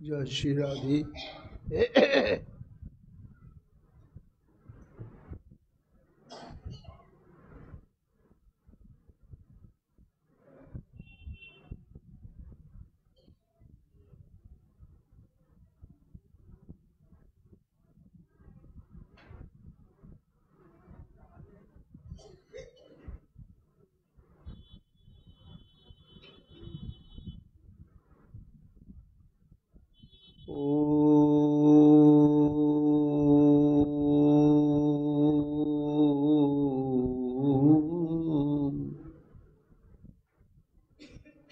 जय श्री राधे।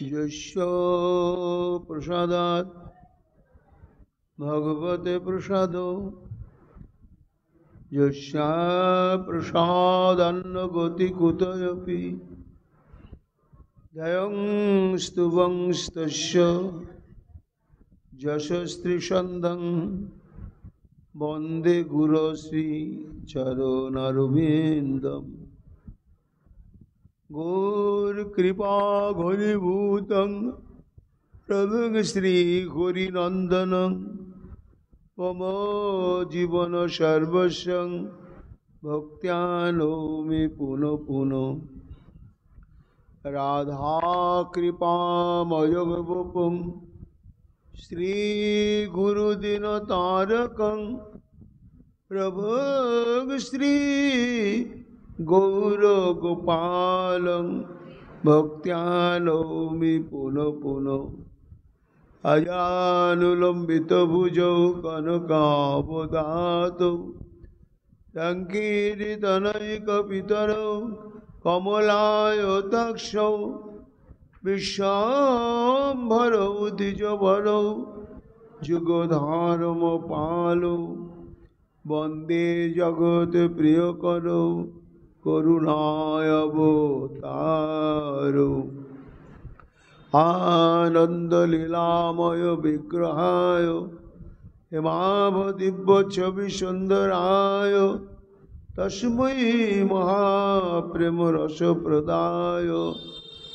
यस्य प्रसादात् भगवते प्रसादो यस्य प्रसादान्न गति कुतयपि ध्ययं स्तुवंस्तस्य यशस्त्रिशन्धं वन्दे गुरोश्री चरणरविन्दम् गौर कृपा घनीभूतं प्रभुं श्री हरिनंदनं मम जीवन सर्वस्व भक्त्यानौमि पुनः पुनः राधा कृपामयवपुं श्री गुरुदिनतारकं प्रभुं श्री गौर गोपालं भक्त्यानौमि पुनः पुनः अजानुलंबित भुजौ कनकावदातौ संकीर्तनैकपितरौ कमलायताक्षौ विश्वाम्भरौ द्विजवरौ जुगधर्मपालौ वन्दे जगत्प्रियकरौ करुणावतारो आनंदलीलामय विग्रहाय हेमावदिव्यच्छविसुन्दराय तस्मै महाप्रेमरसप्रदाय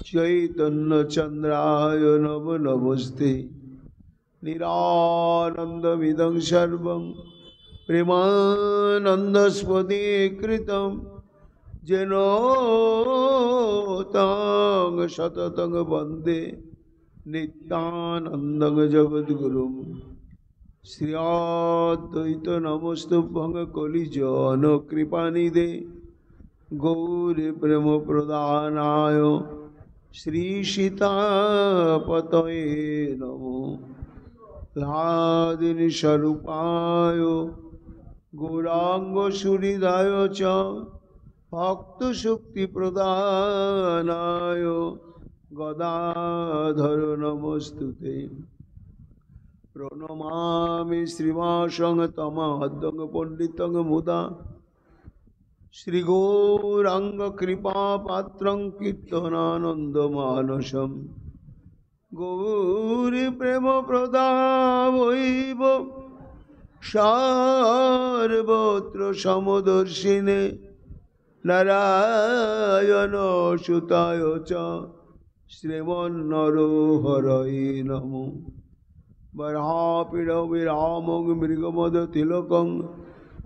चैतन्यचन्द्राय नमो नमस्ते निरानन्दमिदं सर्वं प्रेमानन्दस्पदीकृतं जेन तां सततं वन्दे नित्यानन्दं जगद्गुरुं श्री अद्वैत नमस्तुभ्यं कलिजन कृपानिधे गौरी प्रेम प्रदानाय श्री सीतापतये नमो लादिनी स्वरूपाय गौरांग सुहृदाय च भक्त शक्ति प्रदानाय गदाधर नमस्तुते प्रणमामि श्रीवासं तमहद्दं पंडितं मुदा श्री गौरांग कृपा पात्रं कीर्तनानंदमानसं गौरी प्रेम प्रदावैव सर्वत्र समदर्शिने नारायण सुताय च श्रीमन्नरोहरये नमो बर्हापीड विरामं मृगमदतिलकं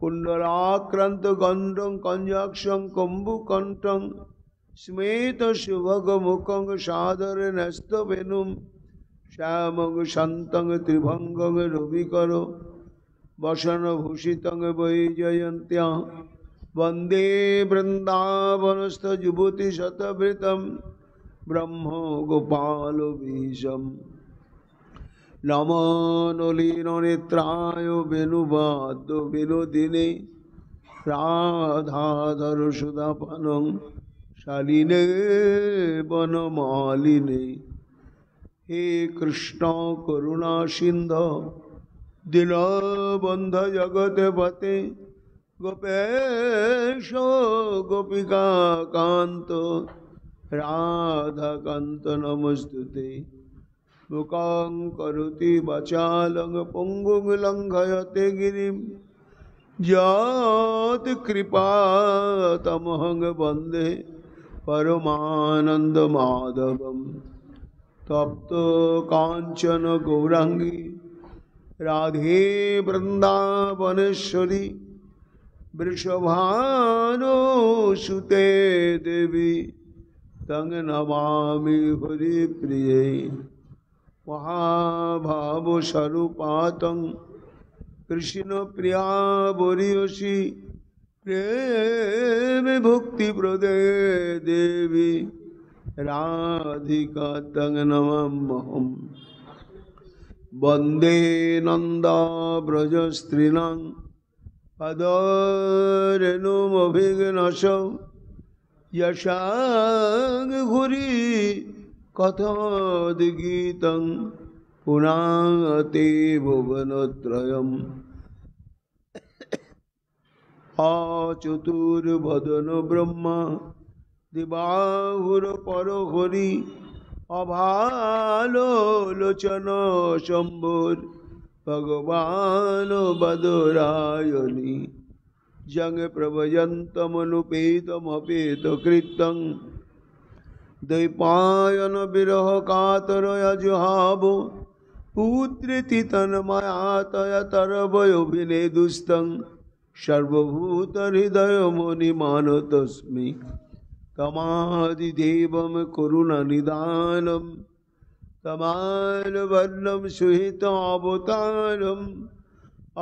कुण्डलाक्रान्तगण्डं कञ्जाक्षं कम्बुकण्ठं स्मेतसुभगमुखं सादरन्यस्तवेणुं श्यामं शान्तं त्रिभङ्गं रविकरो वसनभूषितं वैजयन्त्या वन्दे वृन्दावनस्थयुवतिशतवृतं ब्रह्म गोपालबीजं नमो नलिननेत्राय वेणुवाद्यविनोदिने राधाधर सुधापानं शालिने वनमालिने हे कृष्ण करुणा सिन्धु दीनबन्धु जगत्पते गोपेश गोपिका कांत राधा कांत नमस्तुते मुखं करोति वाचालं पुंगुं लंघयते गिरिं यत् कृपा तमहं वन्दे परमानंद माधवम तप्त कांचन गौरांगी राधे वृंदावनेश्वरी वृषभानुसुते देवी तं नमामि हरिप्रिये महाभावस्वरूपातं कृष्णप्रिया वरीयसी प्रेम भक्तिप्रदे देवी राधिका तं नमाम्यहम् वन्दे नन्दाव्रजस्त्रीणां पदरेणुमभिघ्नसौ यशां घुरि कथोद्गीतं पुनाति भुवनत्रयम् अचतुर्वदन ब्रह्मा दिवाहुरपरो हरि अभालोचन शंभुर भगवान बदरायणी जंग प्रभयन्तमनुपेतमपेतकृतं द्वैपायन विरह कातरयजुहावो पुत्रेति तन्मया तरवयोभिनेदुस्तं सर्वभूतहृदयमुनिमानतस्मै तमादिदेवं करुणनिधानं तमालवर्णं सुहितावतारम्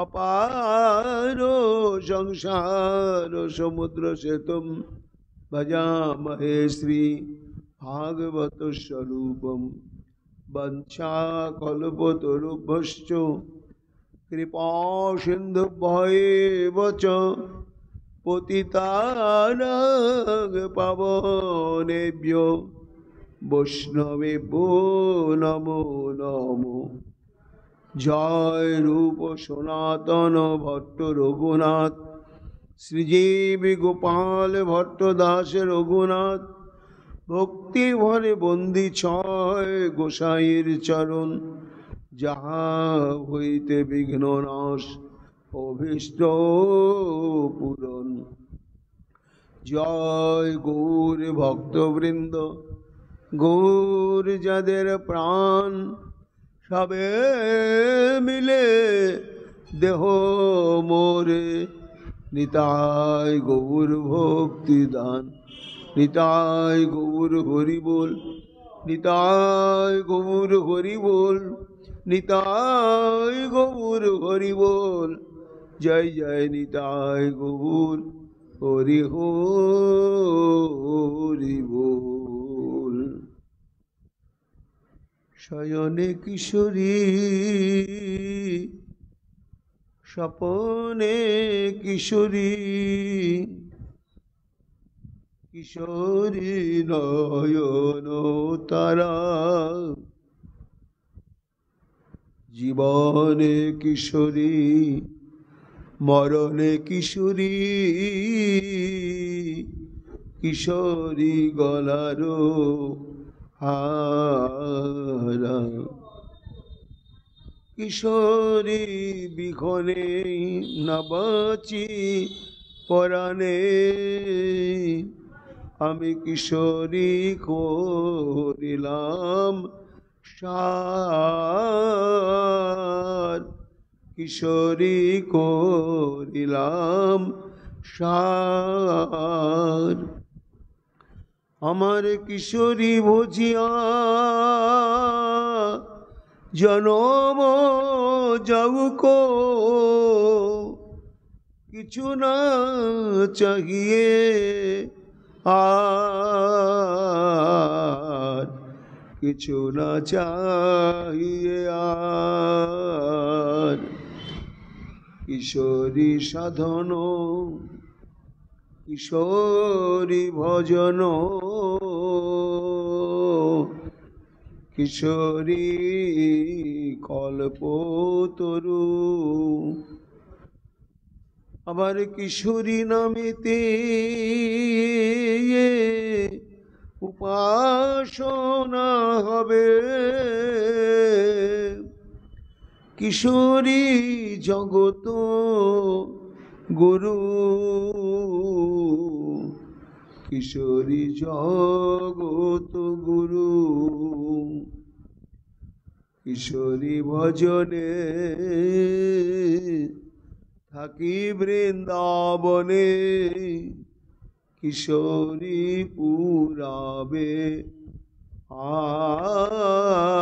अपारो संसारसमुद्रसेतुं भजामहे श्रीभागवतस्वरूपं वञ्चाकल्पतरुभ्यश्च कृपासिन्धुभ्येव च पतितानां पावनेभ्यो वैष्णवेभ्यो नमो नमो जय रूप सनातन भट्ट रघुनाथ श्रीजीवी गोपाल भट्ट दास रघुनाथ भक्ति भरे बंदी छय गोसाईर चरण जहाँ हईते विघ्न नाश अभीष्ट पूरण जय गौर भक्तवृंद गौर जादेर प्राण सबे मिले देह मोरे निताय गौर भक्ति दान निताय गौर हरि बोल निताय गौर हरि बोल निताय गौर हरि बोल जय जय निताय गौर हरि हरि बोल। शयने किशोरी सपने किशोरी किशोरी नयन तारा जीवने किशोरी मरणे किशोरी किशोरी गलारो हारा किशोरी बिखने नबाची पराने आमी किशोरी करिलाम सार किशोरी करिलाम सार আমার কিশোরী ভজিয়া জনম যাউকো কিছু না চাহিয়ে আর কিছু না চাহিয়ে আর কিশোরী সাধন কিশোরী ভজন কিশোরী কল্পতরু আবার কিশোরী নামেতে উপাসনা হবে কিশোরী জগত গুরু কিশোরী জগত গুরু কিশোরী ভজনে থাকি বৃন্দাবনে, কিশোরী পুরাবে আস,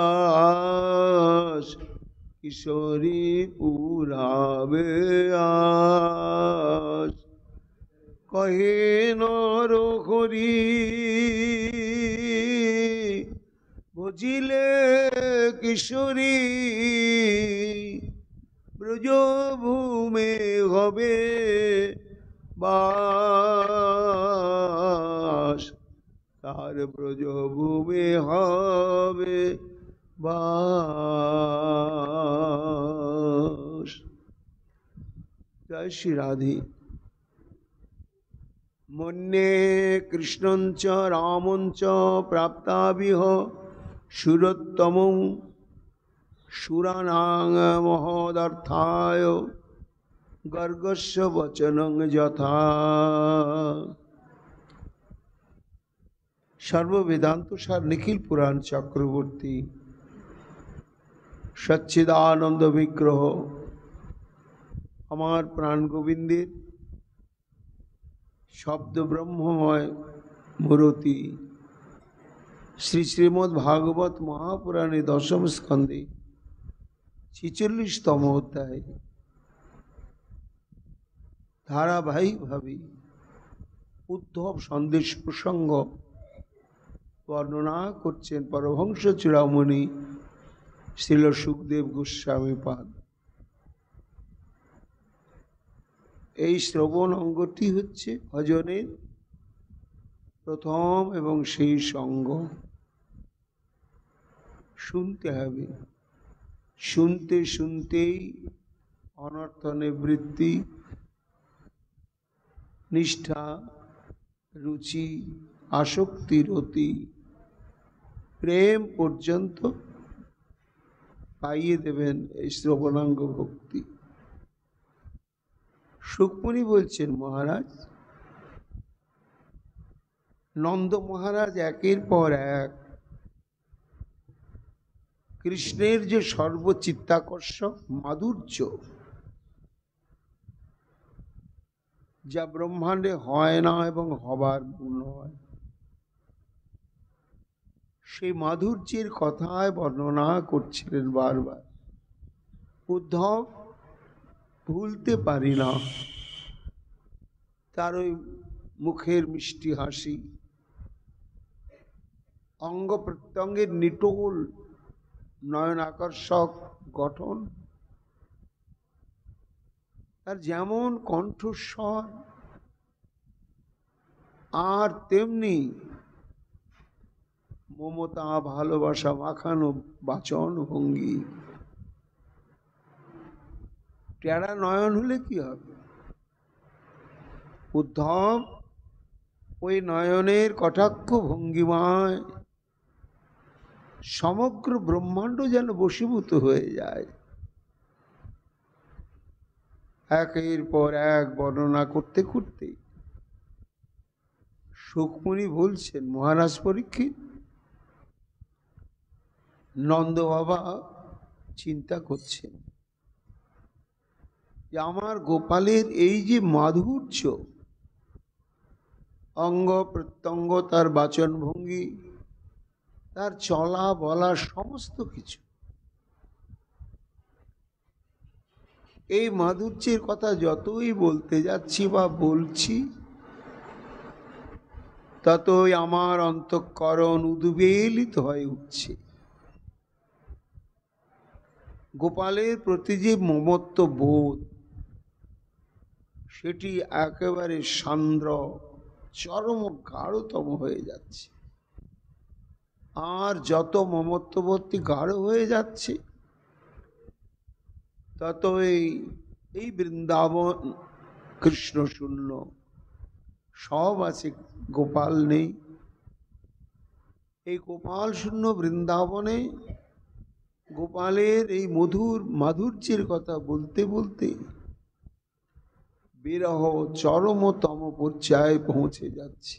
কিশোরী পুরাবে আস। কহে নর হরি বুঝিলে কিশোরী, ব্রজভূমে হবে বাস, তার ব্রজভূমে হবে বাস। জয় শ্রী রাধে। মন্যে কৃষ্ণঞ্চ রামঞ্চ প্রাপ্তাবিহ সুরোত্তমং সুরানাং মহোদর্থায় গর্গস্য বচনং যথা। সর্ববেদান্ত সার নিখিল পুরাণ চক্রবর্তী সচ্চিদানন্দ বিগ্রহ আমার প্রাণ গোবিন্দের শব্দ ব্রহ্মময় মূরতি শ্রী শ্রীমদ্ ভাগবত মহাপুরাণে দশম স্কন্ধে 46তম অধ্যায় ধারাবাহিকভাবে উদ্ধব সন্দেশ প্রসঙ্গ বর্ণনা করছেন পরমহংস চূড়ামণি শ্রীল সুখদেব গোস্বামী পাদ। এই শ্রবণ অঙ্গটি হচ্ছে ভজনের প্রথম এবং শেষ অঙ্গ। শুনতে হবে, শুনতে শুনতেই অনর্থ নিবৃত্তি, নিষ্ঠা, রুচি, আসক্তির অতি, প্রেম পর্যন্ত পাইয়ে দেবেন এই শ্রবণাঙ্গ ভক্তি। সুখমণি বলছেন, মহারাজ নন্দ মহারাজ একের পর এক কৃষ্ণের যে সর্বচিত্তাকর্ষক মাধুর্য, যা ব্রহ্মাণ্ডে হয় না এবং হবার নয়, সেই মাধুর্যের কথায় বর্ণনা করছিলেন বারবার। উদ্ধব ভুলতে পারি না তার ওই মুখের মিষ্টি হাসি, অঙ্গ প্রত্যঙ্গের নিটোল নয়ন আকর্ষক গঠন, তার যেমন কণ্ঠস্বর আর তেমনি মমতা ভালোবাসা মাখানো বাচন ভঙ্গি। টেরা নয়ন হলে কি হবে? উদ্ধব ওই নয়নের কটাক্ষ ভঙ্গিমায় সমগ্র ব্রহ্মাণ্ড যেন বশীভূত হয়ে যায়। একের পর এক বর্ণনা করতে করতে সুখমণি বলছেন, মহারাজ পরীক্ষিত, নন্দ বাবা চিন্তা করছেন যে আমার গোপালের এই যে মাধুর্য, অঙ্গ প্রত্যঙ্গ, তার বাচন ভঙ্গি, তার চলা বলা সমস্ত কিছু, এই মাধুর্যের কথা যতই বলতে যাচ্ছি বা বলছি, ততই আমার অন্তঃকরণ উদ্বেলিত হয়ে উঠছে। গোপালের প্রতি যে মমত্ব বোধ, সেটি একেবারে সান্দ্র চরম গাঢ়তম হয়ে যাচ্ছে। আর যত মমত্ববর্তী গাঢ় হয়ে যাচ্ছে, তত এই বৃন্দাবন কৃষ্ণ শূন্য, সব আছে, গোপাল নেই। এই গোপাল শূন্য বৃন্দাবনে গোপালের এই মধুর মাধুর্যের কথা বলতে বলতে বিরহ চরমতম পর্যায়ে পৌঁছে যাচ্ছে।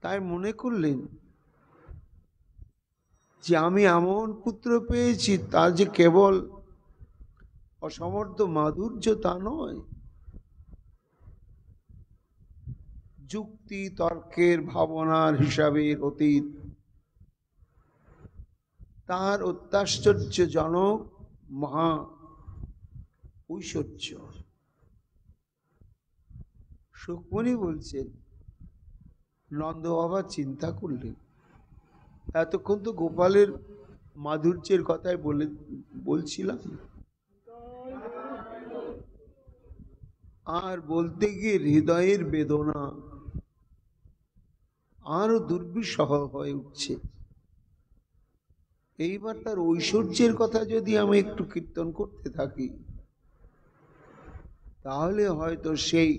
তাই মনে করলেন যে আমি এমন পুত্র পেয়েছি, তার যে কেবল অসমর্থ মাধুর্য তা নয়, যুক্তি তর্কের ভাবনার হিসাবের অতীত, তার অত্যাশ্চর্যজনক মহা ঐশ্বর্য। সুখমণি বলছেন, নন্দ বাবা চিন্তা করলেন, এতক্ষণ তো গোপালের মাধুর্যের কথাই বলছিলাম, আর বলতে গিয়ে হৃদয়ের বেদনা আরো দুর্বিষহ হয়ে উঠছে। এইবার তার ঐশ্বর্যের কথা যদি আমি একটু কীর্তন করতে থাকি, তাহলে হয়তো সেই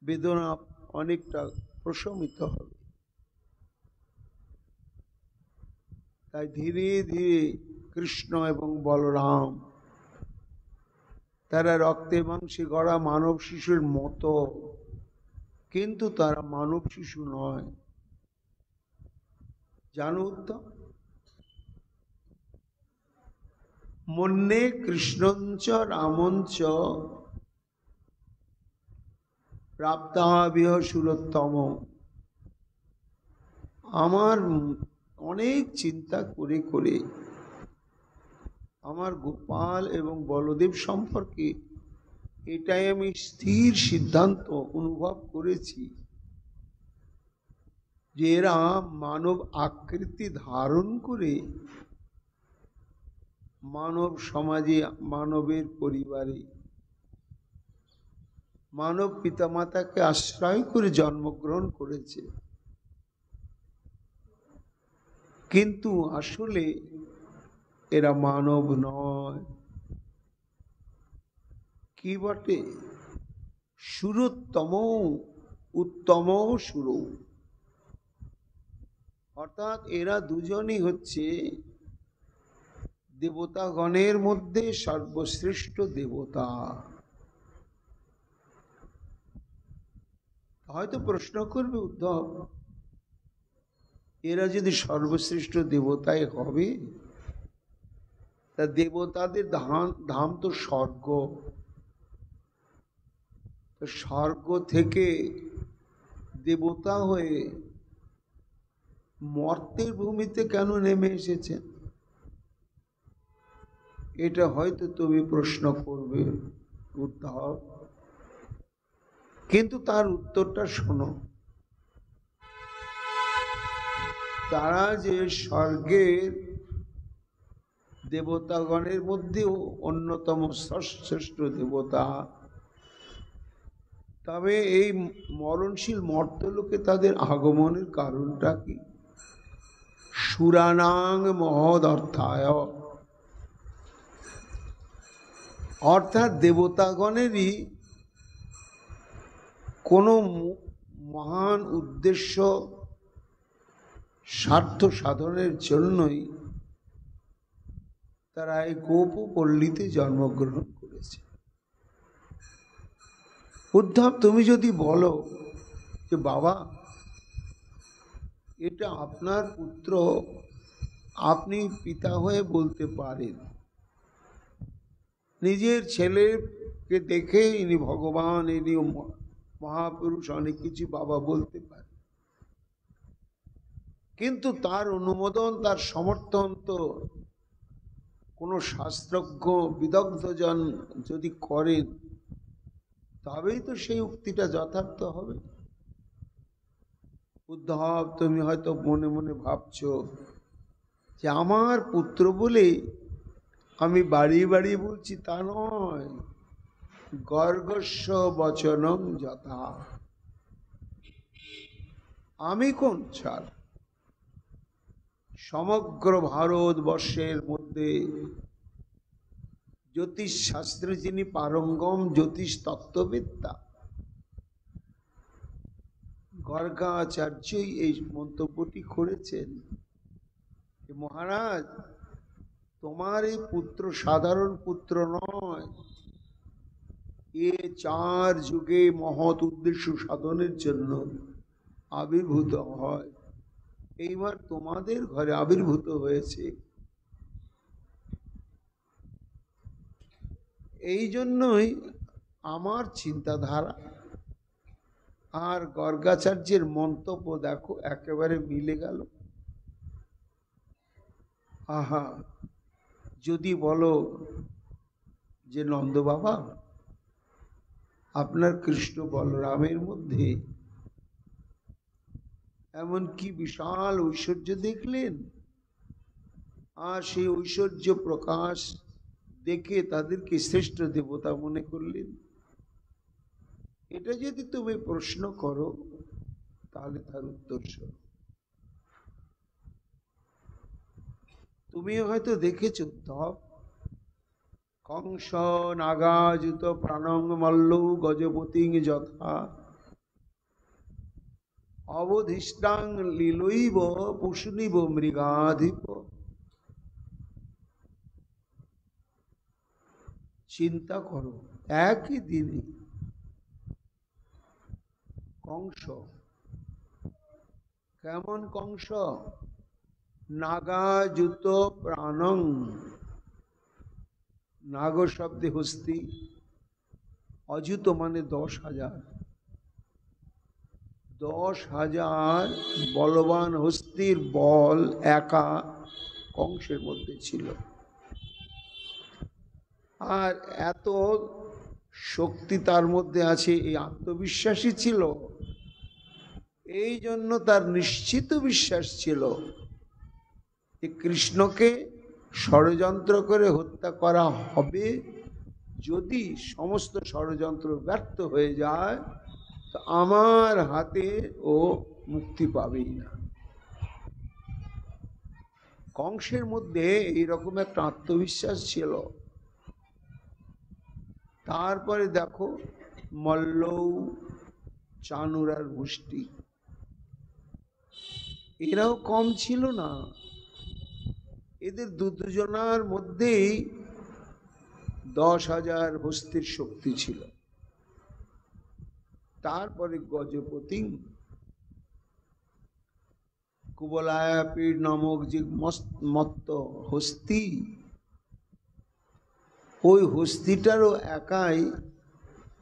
বেদনা অনেকটা প্রশমিত হবে। তাই ধীরে ধীরে কৃষ্ণ এবং বলরাম তারা রক্তে মাংসে গড়া মানব শিশুর মতো, কিন্তু তারা মানব শিশু নয়। জানো তো, মন্যে কৃষ্ণঞ্চ রামঞ্চ প্রাপ্তাবিহ সুরোত্তম। আমার অনেক চিন্তা করে করে আমার গোপাল এবং বলদেব সম্পর্কে এটাই আমি স্থির সিদ্ধান্ত অনুভব করেছি যে এরা মানব আকৃতি ধারণ করে মানব সমাজে, মানবের পরিবারে, মানব পিতামাতাকে আশ্রয় করে জন্মগ্রহণ করেছে, কিন্তু আসলে এরা মানব নয়। কি বটে? সুরোত্তম, উত্তম সুর। অর্থাৎ এরা দুজনই হচ্ছে দেবতাগণের মধ্যে সর্বশ্রেষ্ঠ দেবতা। হয়তো প্রশ্ন করবে উদ্ধব, এরা যদি সর্বশ্রেষ্ঠ দেবতাই হবে, তা দেবতাদের ধাম তো স্বর্গ, স্বর্গ থেকে দেবতা হয়ে মর্তের ভূমিতে কেন নেমে এসেছেন? এটা হয়তো তুমি প্রশ্ন করবে উদ্ধব, কিন্তু তার উত্তরটা শোনো। তারা যে স্বর্গের দেবতাগণের মধ্যেও অন্যতম শ্রেষ্ঠ দেবতা, তবে এই মরণশীল মর্তলোকে তাদের আগমনের কারণটা কি? সুরানাং মহদর্থায়, অর্থাৎ দেবতাগণেরই কোনো মহান উদ্দেশ্য স্বার্থ সাধনের জন্যই তারা এই গোপপল্লীতে জন্মগ্রহণ করেছে। উদ্ধব, তুমি যদি বলো যে বাবা এটা আপনার পুত্র, আপনি পিতা হয়ে বলতে পারেন, নিজের ছেলেকে দেখে ইনি ভগবান, ইনি মহাপুরুষ, অনেক কিছু বাবা বলতে পারে, কিন্তু তার অনুমোদন, তার সমর্থন তো কোনো শাস্ত্রজ্ঞ বিদগ্ধজন যদি করেন, তবেই তো সেই উক্তিটা যথার্থ হবে। উদ্ধব, তুমি হয়তো মনে মনে ভাবছো যে আমার পুত্র বলে আমি বাড়িয়ে বাড়িয়ে বলছি, তা নয়। গর্গস্য বচনং যথা, আমি কোন ছাড়, সমগ্র ভারতবর্ষের মধ্যে জ্যোতিষ শাস্ত্রে যিনি পারঙ্গম জ্যোতিষ তত্ত্ববেত্তা, গর্গাচার্যই এই মন্তব্যটি করেছেন। মহারাজ, তোমার এই পুত্র সাধারণ পুত্র নয়, এ 4 যুগে মহৎ উদ্দেশ্য সাধনের জন্য আবির্ভূত হয়। এইবার তোমাদের ঘরে আবির্ভূত হয়েছে। এই জন্যই আমার চিন্তাধারা আর গর্গাচার্যের মন্তব্য দেখো একেবারে মিলে গেল। আহা, যদি বলো যে নন্দ বাবা আপনার কৃষ্ণ বলরামের মধ্যে এমন কি বিশাল ঐশ্বর্য দেখলেন, আর সেই ঐশ্বর্য প্রকাশ দেখে তাদেরকে শ্রেষ্ঠ দেবতা মনে করলেন, এটা যদি তুমি প্রশ্ন করো তাহলে তার উত্তর শোনো। তুমি হয়তো দেখেছো তপ কংস নাগাযুত প্রাণং মল্লৌ গজপতিং যথা অবধিষ্টাং লীলৈব পশুনিব মৃগাধিপ। চিন্তা করো, একই দিনে কংস, কেমন কংস, নাগাযুত প্রাণং, নাগ শব্দে হস্তি, অযুত মানে 10,000, 10,000 বলবান হস্তির বল একা কংসের মধ্যে ছিল। আর এত শক্তি তার মধ্যে আছে, এই আত্মবিশ্বাসী ছিল। এই জন্য তার নিশ্চিত বিশ্বাস ছিল যে কৃষ্ণকে ষড়যন্ত্র করে হত্যা করা হবে। যদি সমস্ত ষড়যন্ত্র ব্যর্থ হয়ে যায় তো আমার হাতে ও মুক্তি পাবেই না। কংসের মধ্যে এইরকম একটা আত্মবিশ্বাস ছিল। তারপরে দেখো মল্লৌ, চানুর আর মুষ্টি, এরাও কম ছিল না। এদের দুজনার মধ্যেই 10,000 হস্তির শক্তি ছিল। তারপরে গজপতি, কুবলায়াপীড় নামক যে মত্ত হস্তি, ওই হস্তিটারও একাই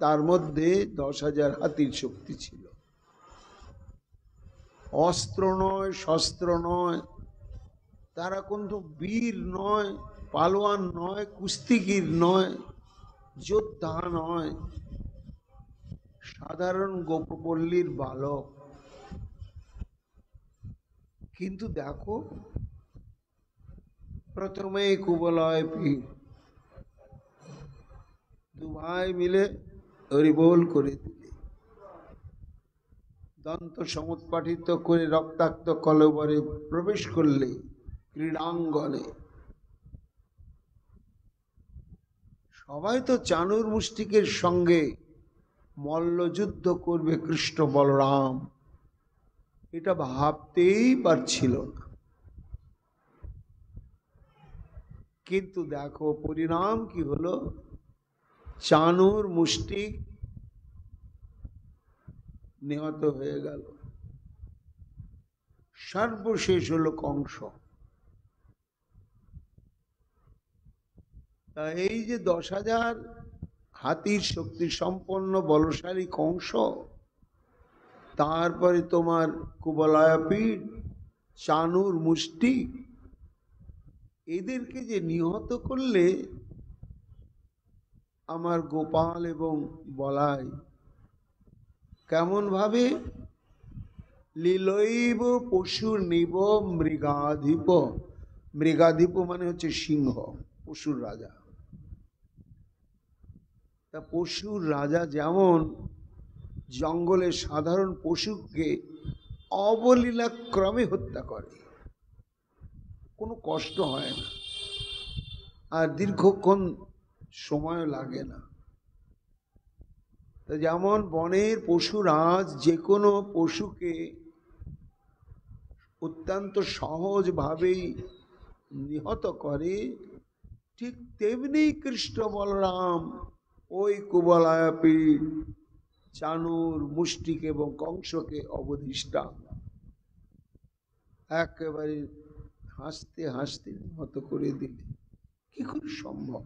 তার মধ্যে 10,000 হাতির শক্তি ছিল। অস্ত্র নয়, শস্ত্র নয়, তারা কিন্তু বীর নয়, পালোয়ান নয়, কুস্তিগীর নয়, যোদ্ধা নয়, সাধারণ গোপপল্লীর বালক। কিন্তু দেখো প্রথমে কুবলয় পীর দু ভাই মিলে হরিবোল করে দিলে, দন্ত সমুৎপাটিত করে রক্তাক্ত কলেবরে প্রবেশ করলে ক্রীড়াঙ্গনে। সবাই তো চানুর মুষ্টিকের সঙ্গে মল্লযুদ্ধ করবে কৃষ্ণ বলরাম, এটা ভাবতেই পারছিল না। কিন্তু দেখো পরিণাম কি হলো, চানুর মুষ্টিক নিহত হয়ে গেল। সর্বশেষ হলো কংস। এই যে 10,000 হাতির শক্তি সম্পন্ন বলশালী কংস, তারপরে তোমার কুবলায়াপীড়, চানুর মুষ্টি, এদেরকে যে নিহত করলে আমার গোপাল এবং বলাই, কেমন ভাবে, লীলৈব পশু নিব মৃগাধিপ। মৃগাধিপ মানে হচ্ছে সিংহ, পশুর রাজা। তা পশুর রাজা যেমন জঙ্গলে সাধারণ পশুকে অবলীলাক্রমে হত্যা করে, কোনো কষ্ট হয় না আর দীর্ঘক্ষণ সময় লাগে না। তা যেমন বনের পশুরাজ যে কোনো পশুকে অত্যন্ত সহজভাবেই নিহত করে, ঠিক তেমনি কৃষ্ণ বলরাম ওই কুবলায়াপীড়, চানুর মুষ্টিক এবং কংসকে অবধিষ্ঠা একেবারে হাসতে হাসতে মতো করে দিলে, কি করে সম্ভব?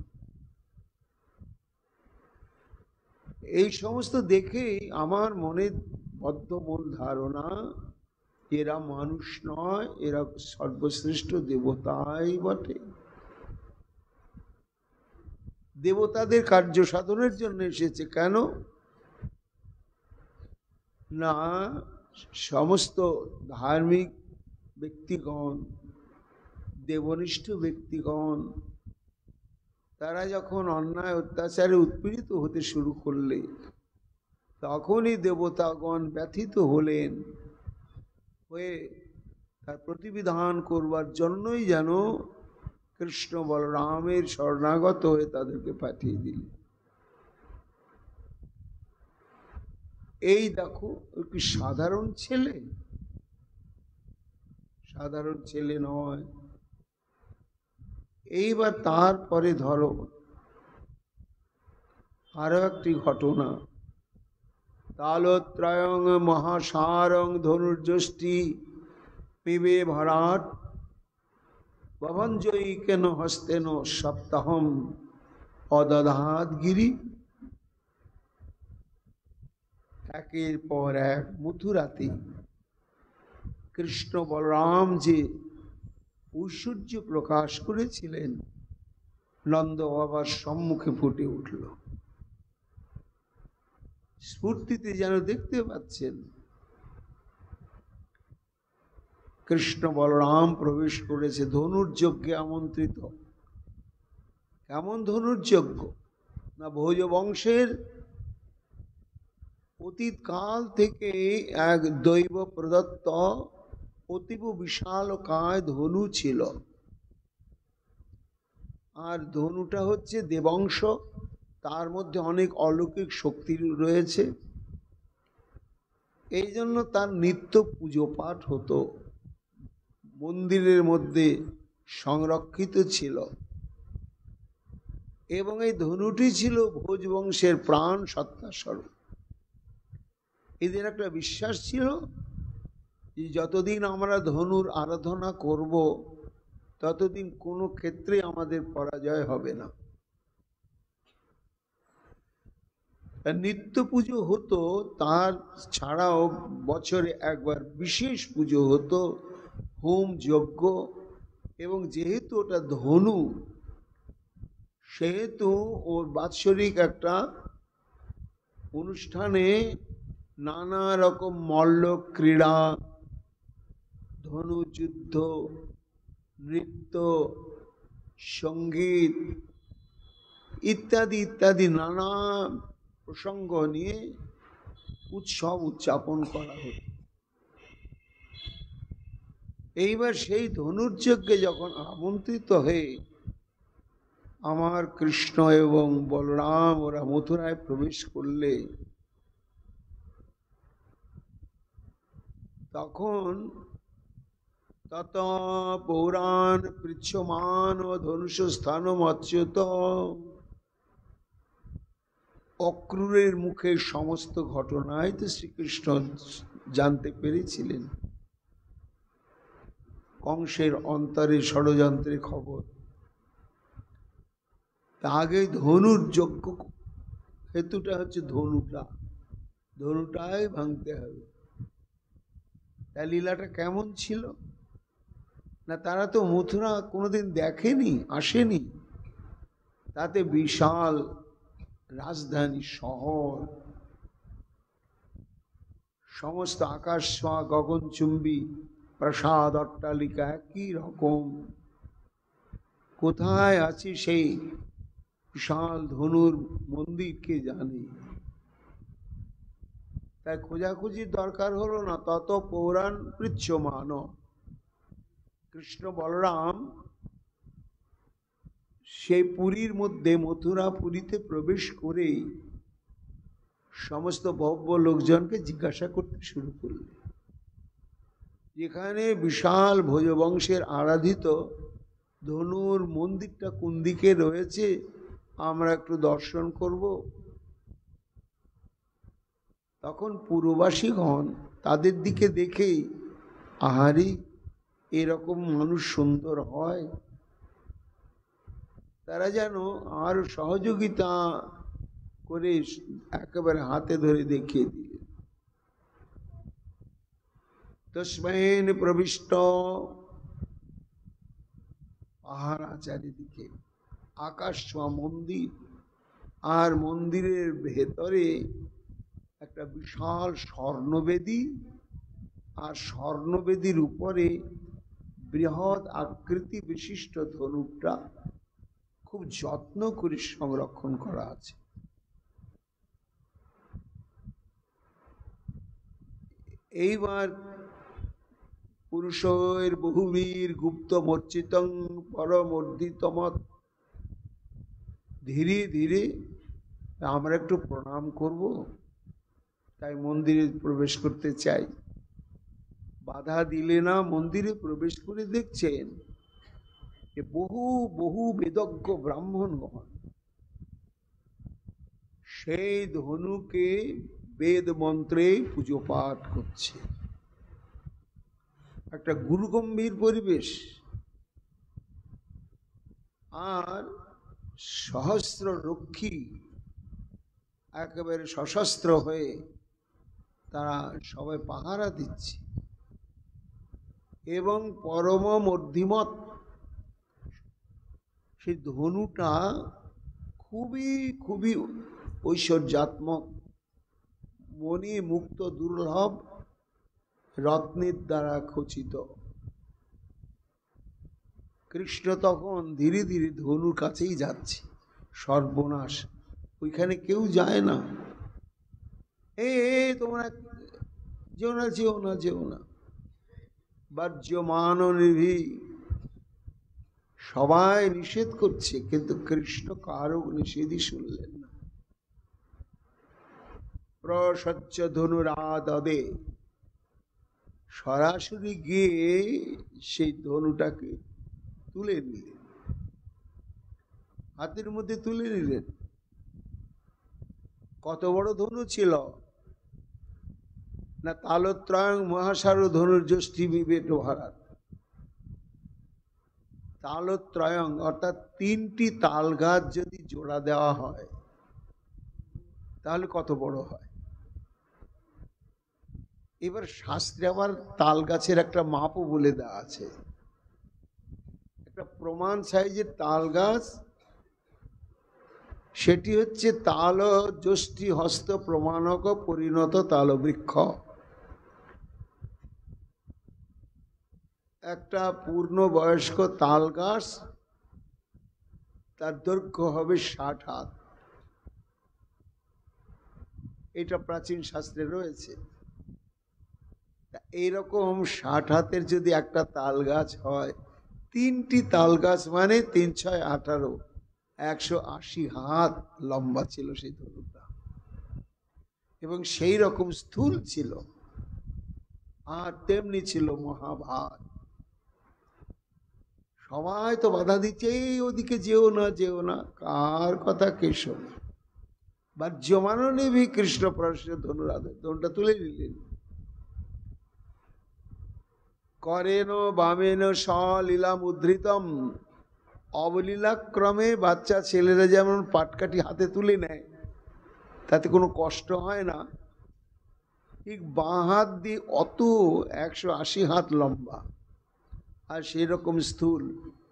এই সমস্ত দেখেই আমার মনে বদ্ধমূল ধারণা, এরা মানুষ নয়, এরা সর্বশ্রেষ্ঠ দেবতাই বটে। দেবতাদের কার্য সাধনের জন্য এসেছে। কেন না, সমস্ত ধার্মিক ব্যক্তিগণ, দেবনিষ্ঠ ব্যক্তিগণ, তারা যখন অন্যায় অত্যাচারে উৎপীড়িত হতে শুরু করলে, তখনই দেবতাগণ ব্যথিত হলেন, হয়ে তার প্রতিবিধান করবার জন্যই যেন কৃষ্ণ বলরামের শরণাগত হয়ে তাদেরকে পাঠিয়ে দিলেন। এই দেখো, কি সাধারণ ছেলে, সাধারণ ছেলে নয়। এইবার তারপরে ধরো আরো একটি ঘটনা। তালত্রয়ং মহাসারং ধনুর্যষ্টি পিবে ভরাট ভবঞ্জয়ী কেন হস্তেন সপ্তাহম অদধাত গিরি। একের পর এক মথুরাতে কৃষ্ণ বলরাম যে ঐশ্বর্য প্রকাশ করেছিলেন, নন্দ বাবার সম্মুখে ফুটে উঠল। স্ফূর্তিতে যেন দেখতে পাচ্ছেন কৃষ্ণ বলরাম প্রবেশ করেছে ধনুর্যজ্ঞে আমন্ত্রিত। কেমন ধনুর্যজ্ঞ না, ভোজ বংশের অতীত কাল থেকে এক দৈব প্রদত্ত অতীব বিশালকায় ধনু ছিল। আর ধনুটা হচ্ছে দেবংশ, তার মধ্যে অনেক অলৌকিক শক্তি রয়েছে। এই জন্য তার নিত্য পুজো পাঠ হতো, মন্দিরের মধ্যে সংরক্ষিত ছিল। এবং এই ধনুটি ছিল ভোজ বংশের প্রাণ সত্তা স্বরূপ। এদের একটা বিশ্বাস ছিল যে যতদিন আমরা ধনুর আরাধনা করব, ততদিন কোনো ক্ষেত্রে আমাদের পরাজয় হবে না। নিত্য পুজো হতো, তার ছাড়াও বছরে একবার বিশেষ পুজো হতো, হোম যজ্ঞ। এবং যেহেতু ওটা ধনু, সেহেতু ওর বাৎসরিক একটা অনুষ্ঠানে নানা রকম মল্ল ক্রীড়া, ধনুযুদ্ধ, নৃত্য, সঙ্গীত ইত্যাদি ইত্যাদি নানা প্রসঙ্গ নিয়ে উৎসব উদযাপন করা হতো। এইবার সেই ধনুর্যজ্ঞে যখন আমন্ত্রিত হয়ে আমার কৃষ্ণ এবং বলরাম ওরা মথুরায় প্রবেশ করলে, তখন তত পৌরাণ পৃচ্ছমান ধনুষ স্থান অচ্যুত। অক্রূরের মুখে সমস্ত ঘটনাই তো শ্রীকৃষ্ণ জানতে পেরেছিলেন। কংসের অন্তরে ষড়যন্ত্রের খবর। আগে ধনুর যজ্ঞ হেতুটা হচ্ছে ধনুটাই ভাঙতে হবে। তার লীলাটা কেমন ছিল না, তারা তো মথুরা কোনোদিন দেখেনি, আসেনি। তাতে বিশাল রাজধানী শহর, সমস্ত আকাশ ছোঁয়া গগনচুম্বী প্রাসাদ অট্টালিকা একই রকম। কোথায় আছে সেই বিশাল ধনুর মন্দির কে জানে। তাই খোঁজাখুঁজির দরকার হলো না। তত পৌরাণ পৃচ্ছমান, কৃষ্ণ বলরাম সেই পুরীর মধ্যে মথুরা পুরীতে প্রবেশ করে সমস্ত ভব্য লোকজনকে জিজ্ঞাসা করতে শুরু করলেন, যেখানে বিশাল ভোজবংশের আরাধিত ধনুর মন্দিরটা কোন দিকে রয়েছে, আমরা একটু দর্শন করব। তখন পুরবাসীগণ তাদের দিকে দেখেই, আহারে এরকম মানুষ সুন্দর হয়? তারা যেন আর সহযোগিতা করে একেবারে হাতে ধরে দেখিয়ে দিলেন। তস্মৈন প্রবিষ্ট, পাহাড় চারিদিকে, আকাশ ছোঁয়া মন্দির, আর মন্দিরের ভেতরে একটা বিশাল স্বর্ণবেদী, আর স্বর্ণবেদীর উপরে বৃহৎ আকৃতি বিশিষ্ট ধনুকটা খুব যত্ন করে সংরক্ষণ করা আছে। এইবার পুরুষের বহুবীর গুপ্ত মর্চিতং পরমর্দিতমত, ধীরে ধীরে আমরা একটু প্রণাম করব, তাই মন্দিরে প্রবেশ করতে চাই। বাধা দিলে না, মন্দিরে প্রবেশ করে দেখছেন যে বহু বহু বেদজ্ঞ ব্রাহ্মণগণ সেই ধনুকে বেদ মন্ত্রে পুজো পাঠ করছে। একটা গুরুগম্ভীর পরিবেশ, আর সহস্র রক্ষী একেবারে সশস্ত্র হয়ে তারা সবাই পাহারা দিচ্ছে। এবং পরম মর্ধিমত, সেই ধনুটা খুবই খুবই ঐশ্বর্যাত্মক, মণি মুক্ত দুর্লভ রত্নের দ্বারা খচিত। কৃষ্ণ তখন ধীরে ধীরে ধনুর কাছেই যাচ্ছে। সর্বনাশ, ওইখানে কেউ যায় না। তোমরা যেও না, যেও না, যেও না, বাহ্যমান নিভি, সবাই নিষেধ করছে, কিন্তু কৃষ্ণ কারো নিষেধই শুনলেন না। প্রসচ্চ ধনুরাদদে, সরাসরি গিয়ে সেই ধনুটাকে তুলে নিলেন, হাতের মধ্যে তুলে নিলেন। কত বড় ধনু ছিল না, তালত্রয়ং মহাসারু ধনুর্যষ্টি বিবেট ভারাত। তালত্রয়ং অর্থাৎ 3টি তাল গাছ যদি জোড়া দেওয়া হয় তাহলে কত বড় হয়। এবার শাস্ত্রে আবার তাল গাছের একটা মাপও বলে দেওয়া আছে। একটা প্রমাণ সাইজের তাল গাছ, সেটি হচ্ছে তাল যষ্টি হস্ত প্রমাণক পরিণত তালবৃক্ষ। একটা পূর্ণবয়স্ক তাল গাছ, তার দৈর্ঘ্য হবে 60 হাত। এটা প্রাচীন শাস্ত্রে রয়েছে। এইরকম 60 হাতের যদি একটা তাল গাছ হয়, 3টি তাল গাছ মানে 3 × 6 = 18, 180 হাত লম্বা ছিল সেই ধনুটা, এবং সেই রকম স্থূল ছিল, আর তেমনি ছিল মহাভার। সবাই তো বাধা দিচ্ছে, ওদিকে যেও না, যেও না। কার কথা কে শোনে? বাহ্যমাননে কৃষ্ণ পরশ ধনুরাধ, ধনুটা তুলে নিলেন। করেন বামেন সলীলাম উদ্ধৃতম, অবলীলাক্রমে বাচ্চা ছেলেরা যেমন পাটকাঠি হাতে তুলে নেয়, তাতে কোনো কষ্ট হয় না, ঠিক বাঁ হাত দিয়ে অত 180 হাত লম্বা আর সেই রকম স্থূল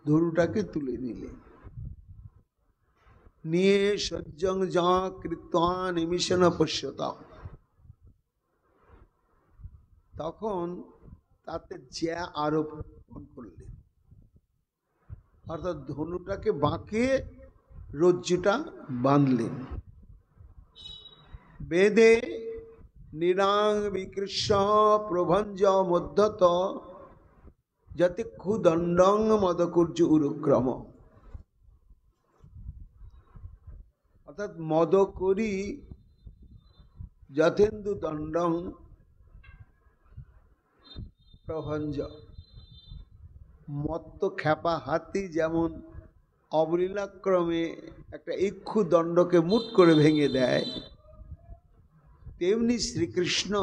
ধনুটাকে তুলে নিলেন। নিয়ে সজ্জং যা কৃত্বা নিমিষণ পশ্যতা, তখন তাতে জ্যা আরোপ করলেন, অর্থাৎ ধনুটাকে বাঁকিয়ে রজ্জুটা বাঁধলেন। বেদে নিরাং বিকৃষ্য প্রভঞ্জ মধ্যত যাতে ক্ষুদণ্ডং মদকুর্য উরুক্রম, অর্থাৎ মদকরি যথেন্দু দণ্ডং প্রভঞ্জ, মত্ত খ্যাপা হাতি যেমন অবলীলাক্রমে একটা ইক্ষু দণ্ডকে মুট করে ভেঙে দেয়, তেমনি শ্রীকৃষ্ণ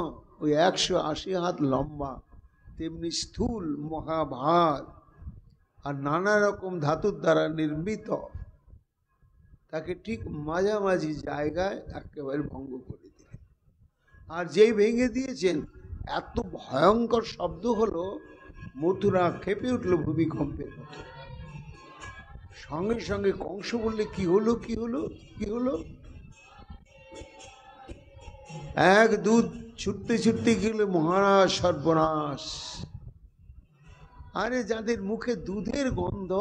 ওই 180 হাত লম্বা তেমনি স্থূল মহাভার আর নানা রকম ধাতুর দ্বারা নির্মিত, তাকে ঠিক মাঝামাঝি জায়গায় একেবারে ভঙ্গ করে দিলেন। আর যেই ভেঙে দিয়েছেন, এত ভয়ঙ্কর শব্দ হলো, মথুরা কেঁপে উঠল ভূমিকম্পের মতো। সঙ্গে সঙ্গে কংস বললে, কি হলো, কি হলো, কি হলো? এক দুধ ছুটতে ছুটতে গেলে, মহারাজ সর্বনাশ। আরে যাদের মুখে দুধের গন্ধ,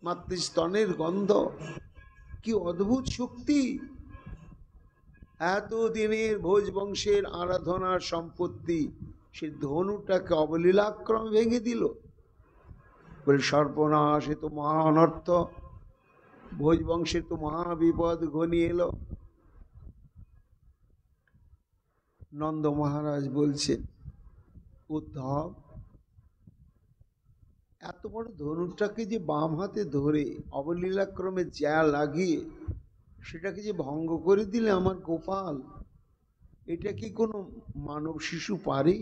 মাতৃস্তনের গন্ধ, কি অদ্ভুত শক্তি! এতদিনের ভোজ বংশের আরাধনার সম্পত্তি, সে ধনুটাকে অবলীলাক্রমে ভেঙে দিল। বলে, সর্বনাশ, এ তো মহা অনর্থ, ভোজ বংশে তো মহা বিপদ ঘনিয়ে এলো। নন্দ মহারাজ বলছেন, উদ্ধব, এত বড় ধনুটাকে যে বাম হাতে ধরে অবলীলাক্রমে জ্যা লাগিয়ে সেটাকে যে ভঙ্গ করে দিলে আমার গোপাল, এটা কি কোনো মানব শিশু পারে?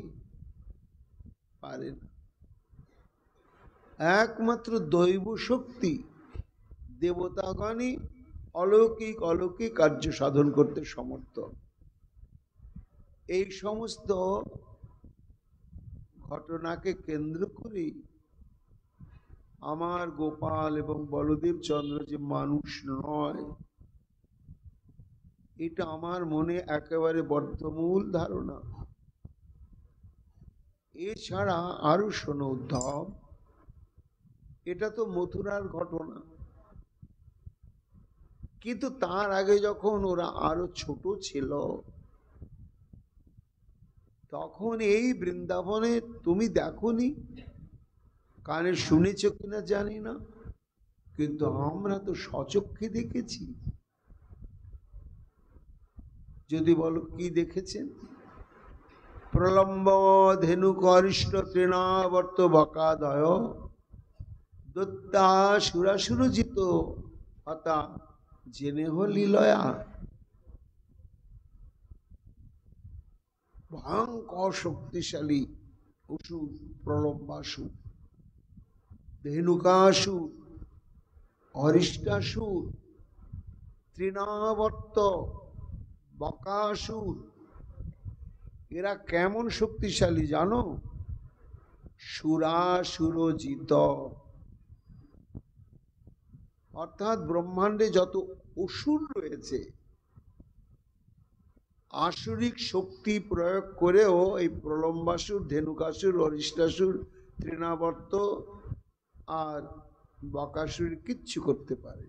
পারে না। একমাত্র দৈব শক্তি, দেবতাগণই অলৌকিক অলৌকিক কার্য সাধন করতে সমর্থ। এই সমস্ত ঘটনাকে কেন্দ্র করে আমার গোপাল এবং বলদেব চন্দ্র যে মানুষ নয়, এটা আমার মনে একেবারে বদ্ধমূল ধারণা। এছাড়া আরো শোনো উদ্ধব, এটা তো মথুরার ঘটনা, কিন্তু তার আগে যখন ওরা আরো ছোট ছিল, তখন এই বৃন্দাবনে তুমি দেখোনি, কানে শুনেছ কিনা জানি না, কিন্তু আমরা তো স্বচক্ষে দেখেছি। যদি বলো কি দেখেছেন? প্রলম্ব ধেনুক অরিষ্ট তৃণাবর্ত বকাদয় দত্তা সুরাসুরজিত হতা জেনে হলিলয়া। ভয়ঙ্কর শক্তিশালী অসুর প্রলম্বাসুর, ধেনুকাসুর, অরিষ্টাসুর, তৃণাবর্ত, বকাসুর, এরা কেমন শক্তিশালী জানো? সুরাসুরজিত, অর্থাৎ ব্রহ্মাণ্ডে যত অসুর রয়েছে, আসুরিক শক্তি প্রয়োগ করেও এই প্রলম্বাসুর, ধেনুকাসুর, অরিষ্টাসুর, তৃণাবর্ত আর বকাসুর কিচ্ছু করতে পারে,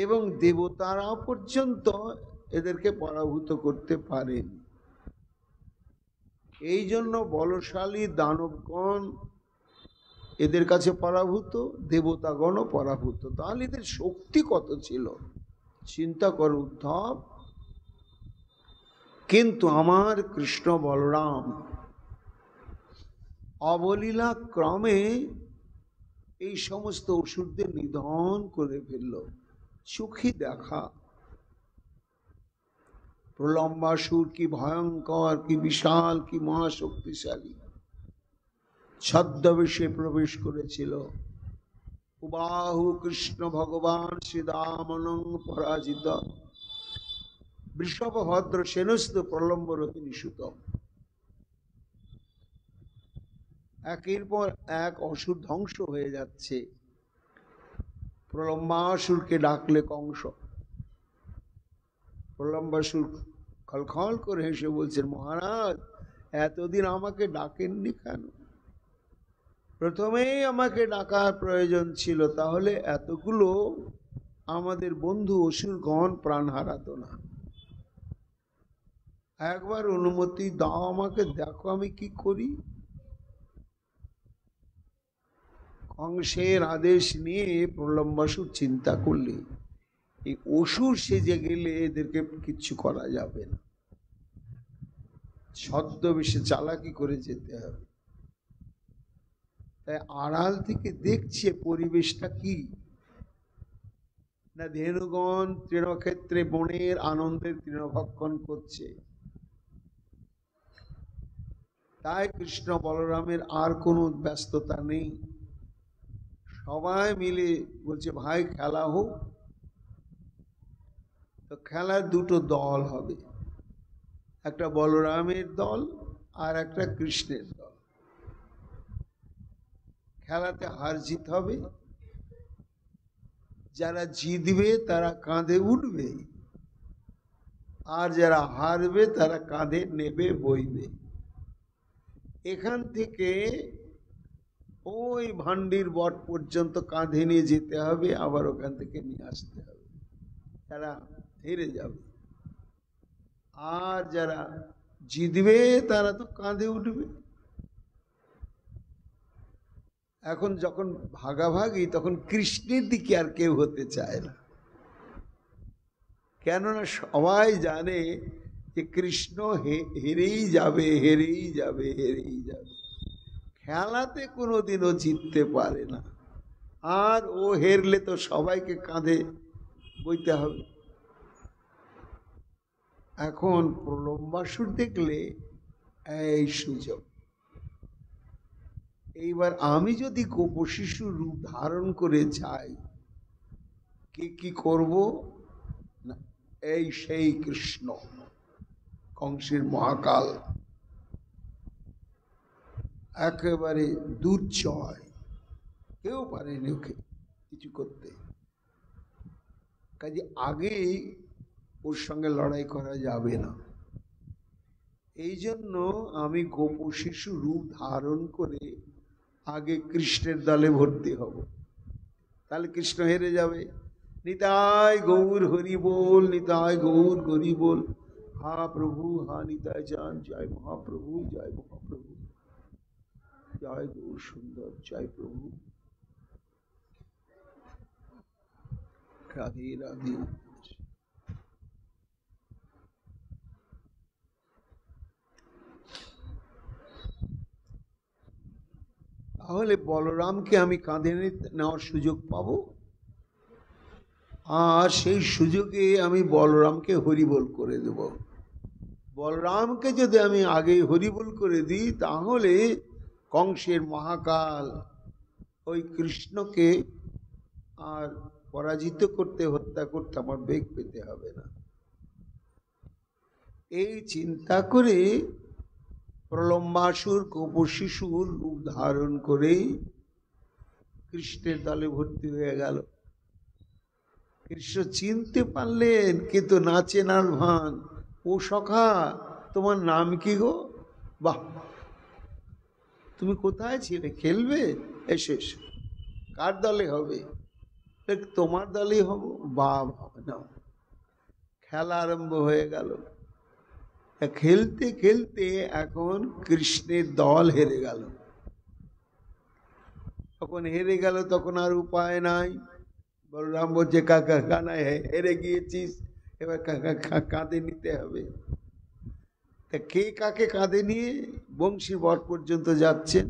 এবং দেবতারা পর্যন্ত এদেরকে পরাভূত করতে পারেন। এই জন্য বলশালী দানবগণ এদের কাছে পরাভূত, দেবতাগণও পরাভূত। তাহলে এদের শক্তি কত ছিল চিন্তা করো উদ্ধব। কিন্তু আমার কৃষ্ণ বলরাম অবলীলা ক্রমে এই সমস্ত অসুরদের নিধন করে ফেলল। চোখে দেখা প্রলম্বাসুর কি ভয়ঙ্কর, কি বিশাল, কি মহাশক্তিশালী, ছদ্মবেশে প্রবেশ করেছিল। উবাহু কৃষ্ণ ভগবান শ্রীদামনং পরাজিত বৃষভ ভদ্র সেনস্ত প্রলম্ব রোহিণী সুতম। একের পর এক অসুর ধ্বংস হয়ে যাচ্ছে। প্রলম্বাসুরকে ডাকলে কংস। প্রলম্বাসুর খলখল করে হেসে বলছেন, মহারাজ, এতদিন আমাকে ডাকেননি কেন? প্রথমেই আমাকে ডাকার প্রয়োজন ছিল, তাহলে এতগুলো আমাদের বন্ধু অসুরগণ প্রাণ হারাতো না। একবার অনুমতি দাও আমাকে, দেখো আমি কি করি। কংসের আদেশ নিয়ে প্রলম্বাসুর চিন্তা করলে, এই অসুর সেজে গেলে এদেরকে কিচ্ছু করা যাবে না, ছদ্মবেশে চালাকি করে যেতে হবে। তাই আড়াল থেকে দেখছে পরিবেশটা কি না, ধেনুগণ তৃণক্ষেত্রে বনের আনন্দের তৃণভক্ষণ করছে, তাই কৃষ্ণ বলরামের আর কোনো ব্যস্ততা নেই, সবাই মিলে বলছে ভাই খেলা হোক। তো খেলার দুটো দল হবে, একটা বলরামের দল আর একটা কৃষ্ণের দল। খেলাতে হার জিত হবে, যারা জিতবে তারা কাঁধে উঠবে, আর যারা হারবে তারা কাঁধে নেবে বইবে। এখান থেকে ওই ভান্ডির বট পর্যন্ত কাঁধে নিয়ে যেতে হবে, আবার ওখান থেকে নিয়ে আসতে হবে। যারা হেরে যাবে আর যারা জিতবে তারা তো কাঁধে উঠবে। এখন যখন ভাগাভাগি, তখন কৃষ্ণের দিকে আর কেউ হতে চায় না, কেননা সবাই জানে যে কৃষ্ণ হেরেই যাবে, হেরেই যাবে, হেরেই যাবে। খেলাতে কোনোদিনও জিততে পারে না, আর ও হেরলে তো সবাইকে কাঁধে বইতে হবে। এখন প্রলম্বাসুর দেখলে এই সুযোগ, এইবার আমি যদি গোপশিশু রূপ ধারণ করে যাই, কি করব না, এই সেই কৃষ্ণ কংসের মহাকাল, একেবারে দুর্জয়, কেউ পারেনি ওকে কিছু করতে। কাজে আগেই ওর সঙ্গে লড়াই করা যাবে না। এই জন্য আমি গোপশিশু রূপ ধারণ করে আগে কৃষ্ণের দলে ভর্তি হব, তাহলে কৃষ্ণ হেরে যাবে। নিতাই গৌর হরি বল, নিতাই গৌর হরি বল। হা প্রভু, হা নিতাই চাঁদ, জয় মহাপ্রভু, জয় মহাপ্রভু, জয় গৌর সুন্দর, জয় প্রভু, রাধে রাধে। তাহলে বলরামকে আমি কাঁধে নেওয়ার সুযোগ পাব, আর সেই সুযোগে আমি বলরামকে হরিবোল করে দেব। বলরামকে যদি আমি আগে হরিবোল করে দিই, তাহলে কংসের মহাকাল ওই কৃষ্ণকে আর পরাজিত করতে, হত্যা করতে আমার বেগ পেতে হবে না। এই চিন্তা করে প্রলম্বাসুর গোপশিশুর রূপ ধারণ করে কৃষ্ণের দলে ভর্তি হয়ে গেল। কৃষ্ণ চিনতে পারলেন, কিন্তু না চেনার ভান। ও সখা, তোমার নাম কি গো? বাহ, তুমি কোথায় ছিলে? খেলবে? এসে কার দলে হবে? তোমার দলে হব। বাবা, নাও। খেলা আরম্ভ হয়ে গেল। খেলতে খেলতে এখন কৃষ্ণের দল হেরে গেল। তখন হেরে গেল, তখন আর উপায় নাই। বলরাম বলছে কাকা কানায় হেরে গিয়েছিস, এবার কাঁধে নিতে হবে। তা কে কাকে কাঁধে নিয়ে বংশী বট পর্যন্ত যাচ্ছেন?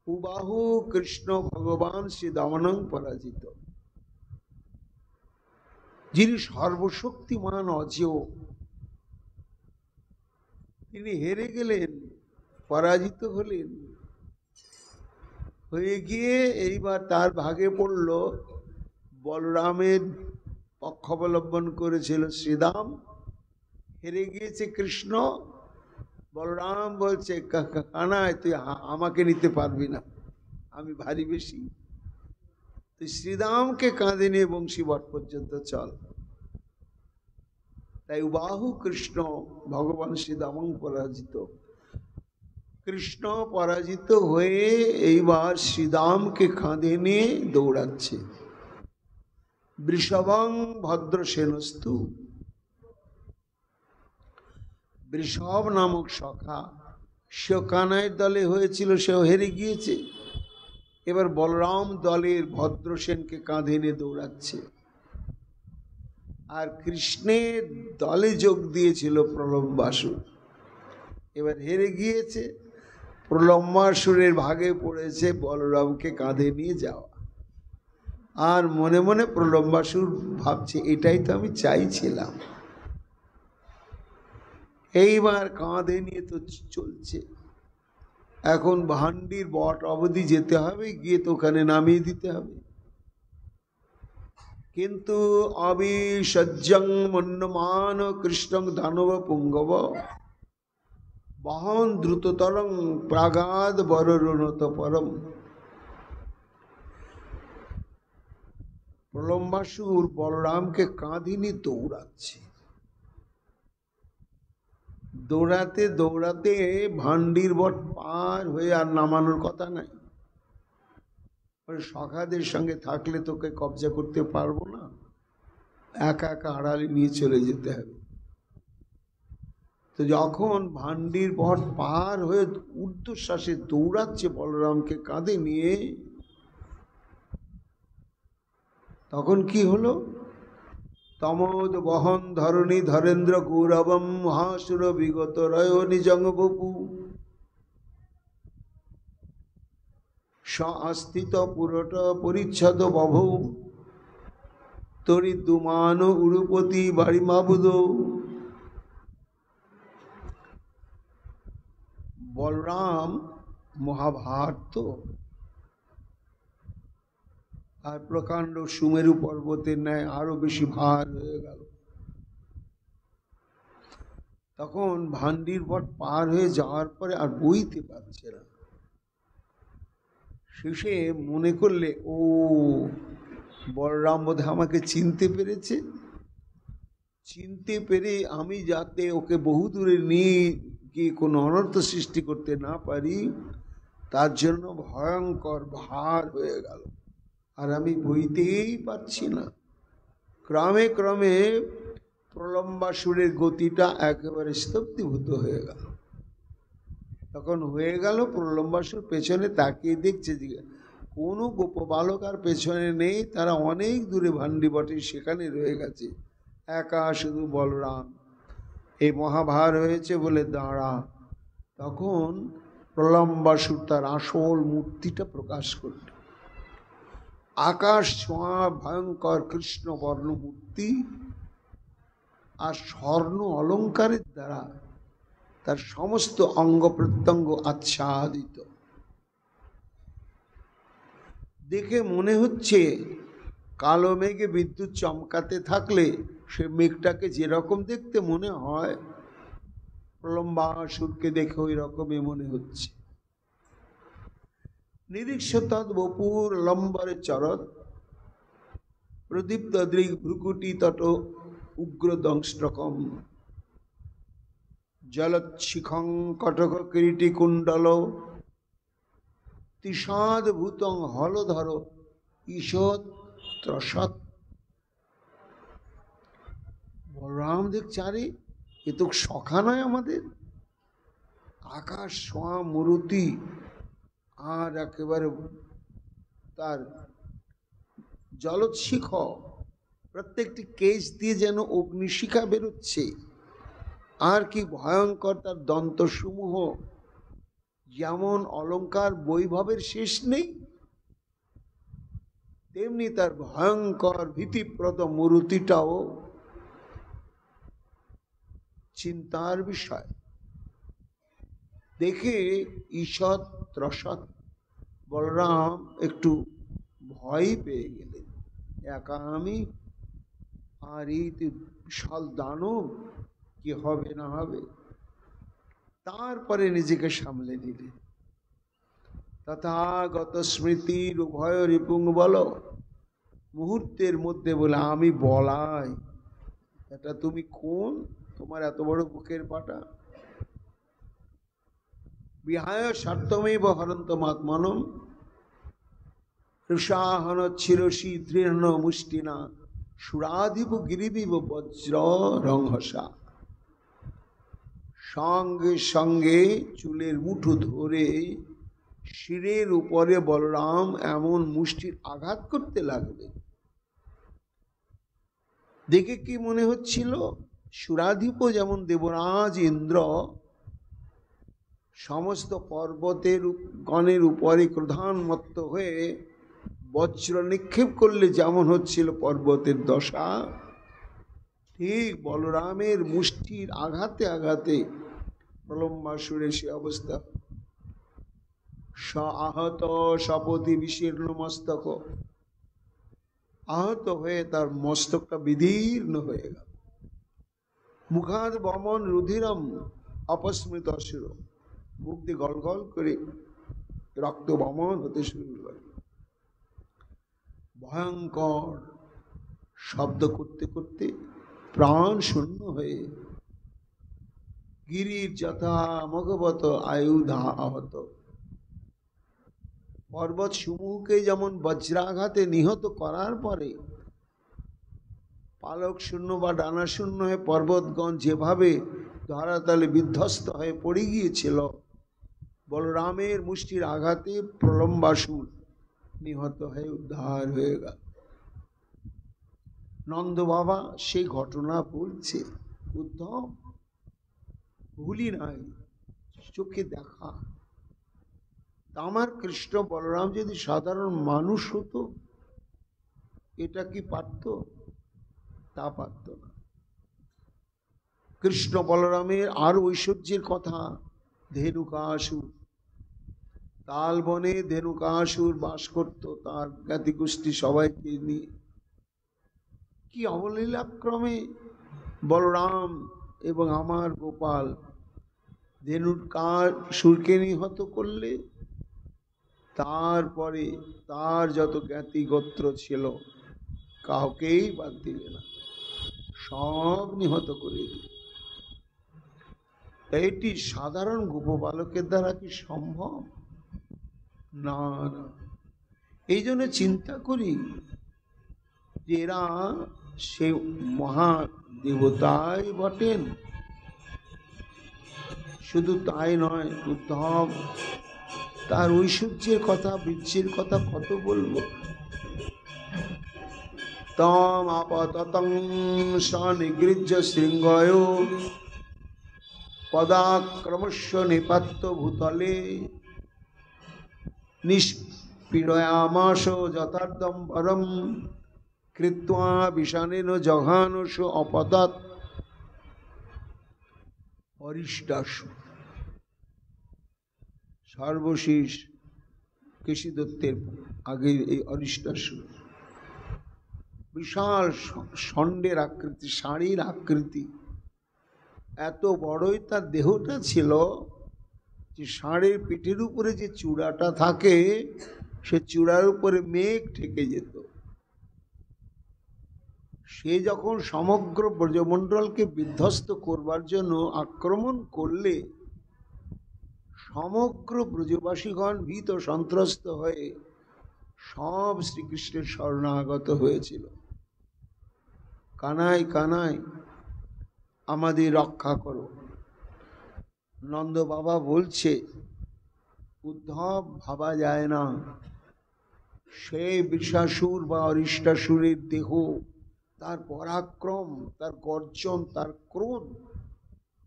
উবাহু কৃষ্ণ ভগবান শ্রী দমনং পরাজিত, যিনি সর্বশক্তিমান অজেয়, তিনি হেরে গেলেন, পরাজিত হলেন। হয়ে গিয়ে এইবার তার ভাগে পড়ল বলরামের পক্ষ অবলম্বন করেছিল শ্রীদাম, হেরে গিয়েছে কৃষ্ণ। বলরাম বলছে কানায় তুই আমাকে নিতে পারবি না, আমি ভারী বেশি, তুই শ্রীদামকে কাঁধে নিয়ে বংশী বট পর্যন্ত চল। তাই উবাহু কৃষ্ণ ভগবান শ্রীদামং পরাজিত। কৃষ্ণ পরাজিত হয়ে এইবার শ্রীদামকে কাঁধে নিয়ে দৌড়াচ্ছে। বৃষভং ভদ্রসেনস্তু, বৃষভ নামক সখা, সে কানাইয়ের দলে হয়েছিল, সেও হেরে গিয়েছে। এবার বলরাম দলের ভদ্রসেনকে কাঁধে নিয়ে দৌড়াচ্ছে। আর কৃষ্ণের দলে যোগ দিয়েছিল প্রলম্বাসুর, এবার হেরে গিয়েছে। প্রলম্বাসুরের ভাগে পড়েছে বলরামকে কাঁধে নিয়ে যাওয়া। আর মনে মনে প্রলম্বাসুর ভাবছে এটাই তো আমি চাইছিলাম। এইবার কাঁধে নিয়ে তো চলছে, এখন ভান্ডির বট অবধি যেতে হবে, গিয়ে তো ওখানে নামিয়ে দিতে হবে। কিন্তু অবিসজ্জং মন্যমান কৃষ্ণং দানব পুঙ্গব বহন দ্রুততরং প্রাগাদ বররুণত পরম। প্রলম্বাসুর বলরামকে কাঁদিনি দৌড়াচ্ছে, দৌড়াতে দৌড়াতে ভান্ডির বট পার হয়ে আর নামানোর কথা নাই। সখাদের সঙ্গে থাকলে তোকে কবজা করতে পারবো না, একা একা আড়ালে নিয়ে চলে যেতে হবে। তো যখন ভান্ডির বট পার হয়ে ঊর্ধ্বশ্বাসে দৌড়াচ্ছে বলরামকে কাঁধে নিয়ে, তখন কি হলো? তমোদ বহন ধরণী ধরেন্দ্র গৌরবম মহাসুর বিগত রয় নিজং বপু স্বস্থিত পুরট পরিচ্ছদ বভৌ তরিদুমান উরুপতি বাড়ি মাবুদ। বলরাম মহাভারত আর প্রকাণ্ড সুমেরু পর্বতের ন্যায় আরো বেশি ভার হয়ে গেল। তখন ভান্ডির বট পার হয়ে যাওয়ার পরে আর বইতে পারছে না। শেষে মনে করলে, ও বলরাম বোধহয় আমাকে চিনতে পেরেছে, চিনতে পেরে আমি যাতে ওকে বহু দূরে নিয়ে গিয়ে কোনো অনর্থ সৃষ্টি করতে না পারি, তার জন্য ভয়ঙ্কর ভার হয়ে গেল, আর আমি বইতেই পারছি না। ক্রমে ক্রমে প্রলম্বাসুরের গতিটা একেবারে স্তব্ধীভূত হয়ে গেল। তখন হয়ে গেল প্রলম্বাসুর পেছনে তাকিয়ে দেখছে যে কোনো গোপ বালক আর পেছনে নেই, তারা অনেক দূরে ভান্ডি বটে সেখানে রয়ে গেছে, একা শুধু বলরাম। এই মহাভার হয়েছে বলে দাঁড়া। তখন প্রলম্বাসুর তার আসল মূর্তিটা প্রকাশ করল। আকাশ ছোঁয়া ভয়ঙ্কর কৃষ্ণ বর্ণ মূর্তি, আর স্বর্ণ অলঙ্কারের দ্বারা তার সমস্ত অঙ্গ প্রত্যঙ্গ আচ্ছাদিত। দেখে মনে হচ্ছে কালো মেঘে বিদ্যুৎ চমকাতে থাকলে সে মেঘটাকে যেরকম দেখতে মনে হয়, প্রলম্বাসুরকে দেখে ওই রকমই মনে হচ্ছে। নিরীক্ষ তৎ বপুর লম্বরে চরৎ প্রদীপ্ত দৃগ ভ্রুকুটি তট উগ্র দংষ্টকম জলচ্ছিখং কটক কিরীটি কুণ্ডল তিষাদ ভূতং হলধর ঈষৎ ত্রসৎ। বলরাম দেখছে, আরে এ তো সখা নয় আমাদের, আকাশ ছোঁয়া মূর্তি, আর একেবারে তার জলোচ্ছিখ, প্রত্যেকটি কেশ দিয়ে যেন অগ্নিশিখা বেরোচ্ছে। আর কি ভয়ঙ্কর তার দন্তসমূহ, যেমন অলঙ্কার বৈভবের শেষ নেই, তেমনি তার ভয়ঙ্কর ভীতিপ্রদ মূর্তিটাও চিন্তার বিষয়। দেখে ঈষৎ ত্রসৎ বলরাম একটু ভয় পেয়ে গেলেন, একা আমি, আর এই বিশাল দানব, কি হবে না হবে। তারপরে নিজেকে সামলে নিলেন। তথাগত স্মৃতির উভয় রিপুং বল, মুহূর্তের মধ্যে বলে, আমি বলাই, এটা তুমি কোন, তোমার এত বড় বুকের পাটা। বিহায় স্বার্থমেব হরন্ত মাত্মনম হৃষাহন ছিরসী দৃঢ় মুষ্টিনা সুরাধিপ গিরিবিব বজ্র রংহসা। সঙ্গে সঙ্গে চুলের মুঠো ধরে শিরের উপরে বলরাম এমন মুষ্টির আঘাত করতে লাগবে। দেখে কি মনে হচ্ছিল, সুরাধিপ যেমন দেবরাজ ইন্দ্র সমস্ত পর্বতের গণের উপরে ক্রোধান্মত্ত হয়ে বজ্র নিক্ষেপ করলে যেমন হচ্ছিল পর্বতের দশা, ঠিক বলরামের মুষ্টির আঘাতে আঘাতে প্রলম্বাসুরের সে অবস্থা। স আহত সপতি বিশীর্ণ মস্তক, আহত হয়ে তার মস্তকটা বিদীর্ণ হয়ে গেল। মুখাদ বমন রুধিরম অপস্মৃত অসুর, মুখ দিয়ে গল গল করে রক্ত বমন হতে শুরু করে। ভয়ঙ্কর শব্দ করতে করতে প্রাণ শূন্য হয়ে গিরির যথা মগবত আয়ুধা আহত, পর্বত সমূহকে যেমন বজ্রাঘাতে নিহত করার পরে পালক শূন্য বা ডানা শূন্য হয়ে পর্বতগণ যেভাবে ধরাতলে বিধ্বস্ত হয়ে পড়ে গিয়েছিল, বলরামের মুষ্টির আঘাতে প্রলম্বাসুর নিহত হয়ে উদ্ধার হয়ে গেল। নন্দ বাবা সেই ঘটনা বলছে, উদ্ধব ভুলি নাই, চোখে দেখা। আমার কৃষ্ণ বলরাম যদি সাধারণ মানুষ হতো, এটা কি পারত? তা পারত না। কৃষ্ণ বলরামের আর ঐশ্বর্যের কথা, ধেনুকাসুর, তাল বনে ধেনুকাসুর বাস করত তার জ্ঞাতি গোষ্ঠী সবাইকে নিয়ে। কি অবলীলাক্রমে বলরাম এবং আমার গোপাল ধেনুকাসুরকে নিহত করলে, তারপরে তার যত জ্ঞাতি গোত্র ছিল কাউকেই বাদ দিলে না, সব নিহত করে দিল। এইটি সাধারণ গোপবালকের দ্বারা কি সম্ভব? না না। এই জন্য চিন্তা করি যে এরা সে মহাদেবতাই বটেন। শুধু তাই নয়, উদ্ধব তার ঐশ্বর্যের কথা, বীর্যের কথা কত বলবো। তম আপততং সনিগৃহ্য শৃঙ্গয় পদাক্রমস্য নিপাত্য ভূতলে নিষ্পীড়য়ামাস যথার্থম্বরম কৃত্বা বিষাণেন জঘানস অপতৎ অরিষ্টাসু। সর্বশেষ কেশী দত্তের আগে এই অরিষ্টাসু বিশাল ষণ্ডের আকৃতি, শাড়ির আকৃতি, এত বড়ই তার দেহটা ছিল যে ষাঁড়ের পিঠের উপরে যে চূড়াটা থাকে, সে চূড়ার উপরে মেঘ ঠেকে যেত। সে যখন সমগ্র ব্রজমণ্ডলকে বিধ্বস্ত করবার জন্য আক্রমণ করলে, সমগ্র ব্রজবাসীগণ ভীত সন্ত্রস্ত হয়ে সব শ্রীকৃষ্ণের শরণাগত হয়েছিল। কানাই কানাই আমাদের রক্ষা করো। নন্দ বাবা বলছে, উদ্ধব ভাবা যায় না, সেই বৃষাসুর বা অরিষ্টাসুরের দেহ, তার পরাক্রম, তার গর্জন, তার ক্রোধ,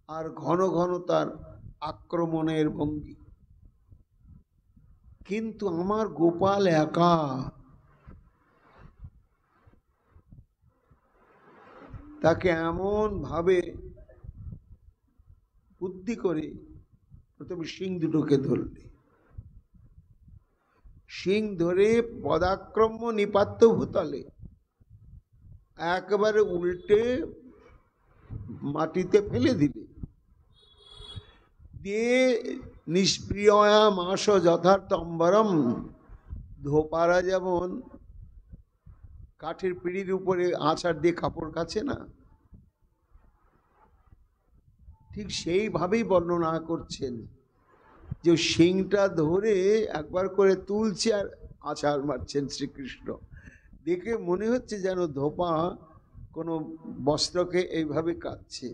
আর ঘন ঘন তার আক্রমণের ভঙ্গি। কিন্তু আমার গোপাল একা, তাকে এমন ভাবে বুদ্ধি করে প্রথমে শিং দুটোকে ধরলে, শিং ধরে পদাক্রম্য নিপাত্য ভূতলে একেবারে উল্টে মাটিতে ফেলে দিলে, দিয়ে নিষ্প্রিয়া মাস যথার্থম্বরম, ধোপারা যেমন কাঠের পিঁড়ির উপরে আছাড় দিয়ে কাপড় কাছে না, ঠিক সেইভাবেই বর্ণনা করছেন যে শিংটা ধরে একবার করে তুলছে আর আছাড় মারছেন শ্রীকৃষ্ণ। দেখে মনে হচ্ছে যেন ধোপা কোনো বস্ত্রকে এইভাবে কাটছে।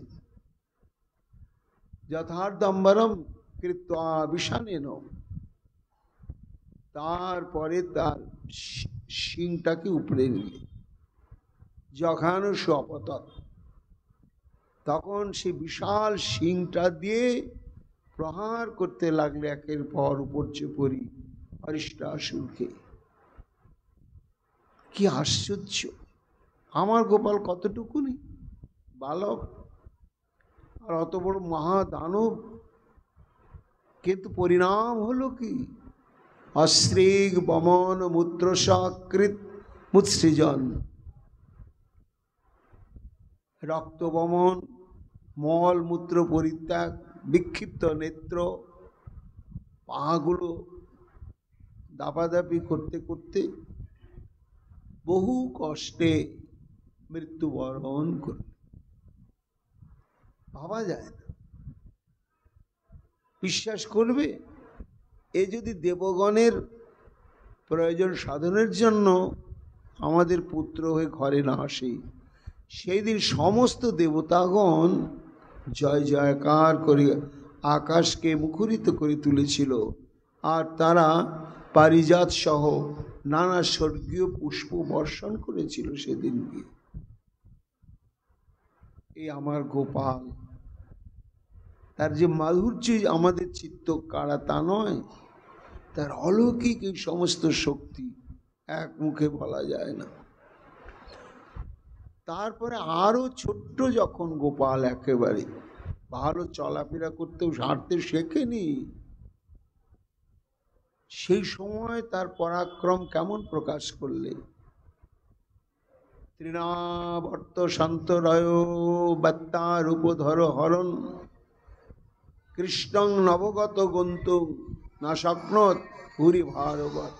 যথার্থম্বরম কৃত্বা বিষাণেন, তারপরে তার শিংটাকে উপরে নিলে জঘানস অপতৎ, তখন সে বিশাল শিংটা দিয়ে প্রহার করতে লাগলে একের পর উপর্যুপরি অরিষ্টাসুরকে। কি আশ্চর্য! আমার গোপাল কতটুকুনি বালক, আর অত বড় মহাদানব, কিন্তু পরিণাম হলো কি? অশ্রীগ বমন মূত্র সকৃত মুৎসৃজন, রক্ত বমন, মল মূত্র পরিত্যাগ, বিক্ষিপ্ত নেত্র, পাগুলো দাপাদাপি করতে করতে বহু কষ্টে মৃত্যুবরণ করে। ভাবা যায় না, বিশ্বাস করবে? এ যদি দেবগণের প্রয়োজন সাধনের জন্য আমাদের পুত্র হয়ে ঘরে না আসে, সেই দিন সমস্ত দেবতাগণ জয় জয়কার করে আকাশকে মুখরিত করে তুলেছিল, আর তারা পারিজাত সহ নানা স্বর্গীয় পুষ্প বর্ষণ করেছিল সেদিনকে। এই আমার গোপাল, তার যে মাধুর্য আমাদের চিত্ত কাড়া তা নয়, তার অলৌকিক এই সমস্ত শক্তি এক মুখে বলা যায় না। তারপরে আরো ছোট্ট যখন গোপাল, একেবারে ভালো চলাফেরা করতেও হাঁটতে শেখেনি, সেই সময় তার পরাক্রম কেমন প্রকাশ করলে। তৃণাবর্ত শান্তরয় বাত্তার উপধর হরণ কৃষ্ণং নবগত গন্তু না স্বপ্নত পুরী ভারবত।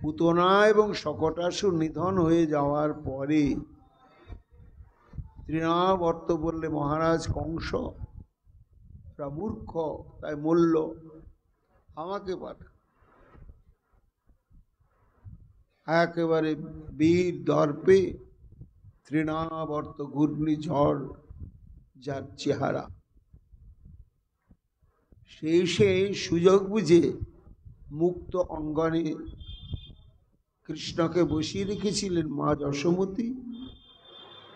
পুতনা এবং শকটাসুর নিধন হয়ে যাওয়ার পরে তৃণাবর্ত বললে, মহারাজ কংস মূর্খ, তাই মূল্য আমাকে পাঠা। একেবারে বীর দর্পে তৃণাবর্ত ঘূর্ণিঝড় যার চেহারা, সেই সুযোগ বুঝে মুক্ত অঙ্গনে কৃষ্ণকে বসিয়ে রেখেছিলেন মা যশোমতী।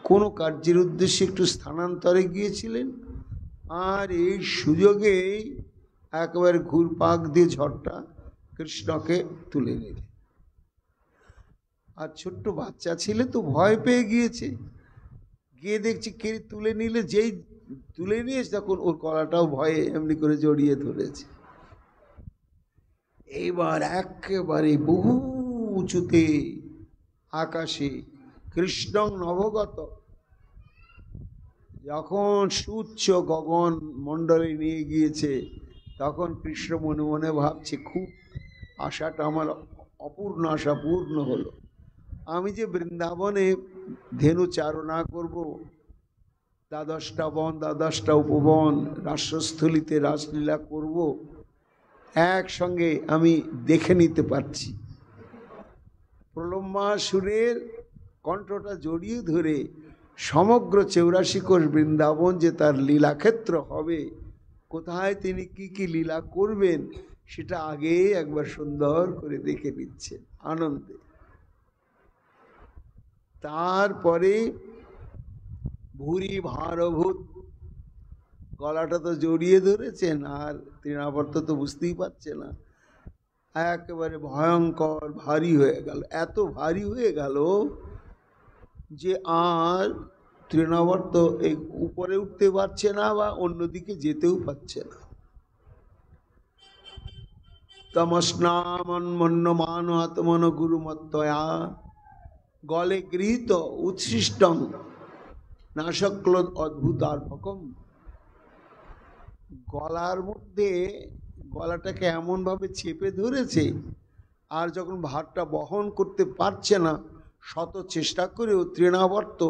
কোনো কার্যের উদ্দেশ্যে একটু স্থানান্তরে গিয়েছিলেন, আর এই সুযোগে একেবারে ঘুরপাক দিয়ে ঝড়টা কৃষ্ণকে তুলে নিলেন। আর ছোট্ট বাচ্চা ছেলে তো ভয় পেয়ে গিয়েছে, গিয়ে দেখছি কে তুলে নিলে, যেই তুলে নিয়েছে তখন ওর গলাটাও ভয়ে এমনি করে জড়িয়ে ধরেছে। এইবার একেবারে বহু উঁচুতে আকাশে কৃষ্ণ নবগত, যখন সুউচ্চ গগন মণ্ডলে নিয়ে গিয়েছে, তখন কৃষ্ণ মনে মনে ভাবছে, খুব আশাটা আমার অপূর্ণ আশা পূর্ণ হলো। আমি যে বৃন্দাবনে ধেনু চারণা করব, দ্বাদশটা বন দ্বাদশটা উপবন, রাসস্থলীতে রাসলীলা করব, একসঙ্গে আমি দেখে নিতে পারছি। প্রলম্বাসুরের কণ্ঠটা জড়িয়ে ধরে সমগ্র 84 কোষ বৃন্দাবন যে তার লীলাক্ষেত্র হবে, কোথায় তিনি কি কি লীলা করবেন সেটা আগেই একবার সুন্দর করে দেখে নিচ্ছেন আনন্দে। তারপরে ভুরি ভারভূত, গলাটা তো জড়িয়ে ধরেছেন, আর তৃণাবর্ত তো বুঝতেই পারছে না, একেবারে ভয়ঙ্কর ভারী হয়ে গেল। এত ভারী হয়ে গেল যে আর তৃণাবর্ত এই উপরে উঠতে পারছে না বা অন্যদিকে যেতেও পারছে না। তমস্নামন্মন্যমান আত্মন গুরুমত্তয়া গলে গৃহীত উচ্ছিষ্টং নাশক্লোদ অদ্ভুতার্পকম। গলার মধ্যে গলাটাকে এমনভাবে চেপে ধরেছে, আর যখন ভারটা বহন করতে পারছে না, শত চেষ্টা করেও তৃণাবর্ত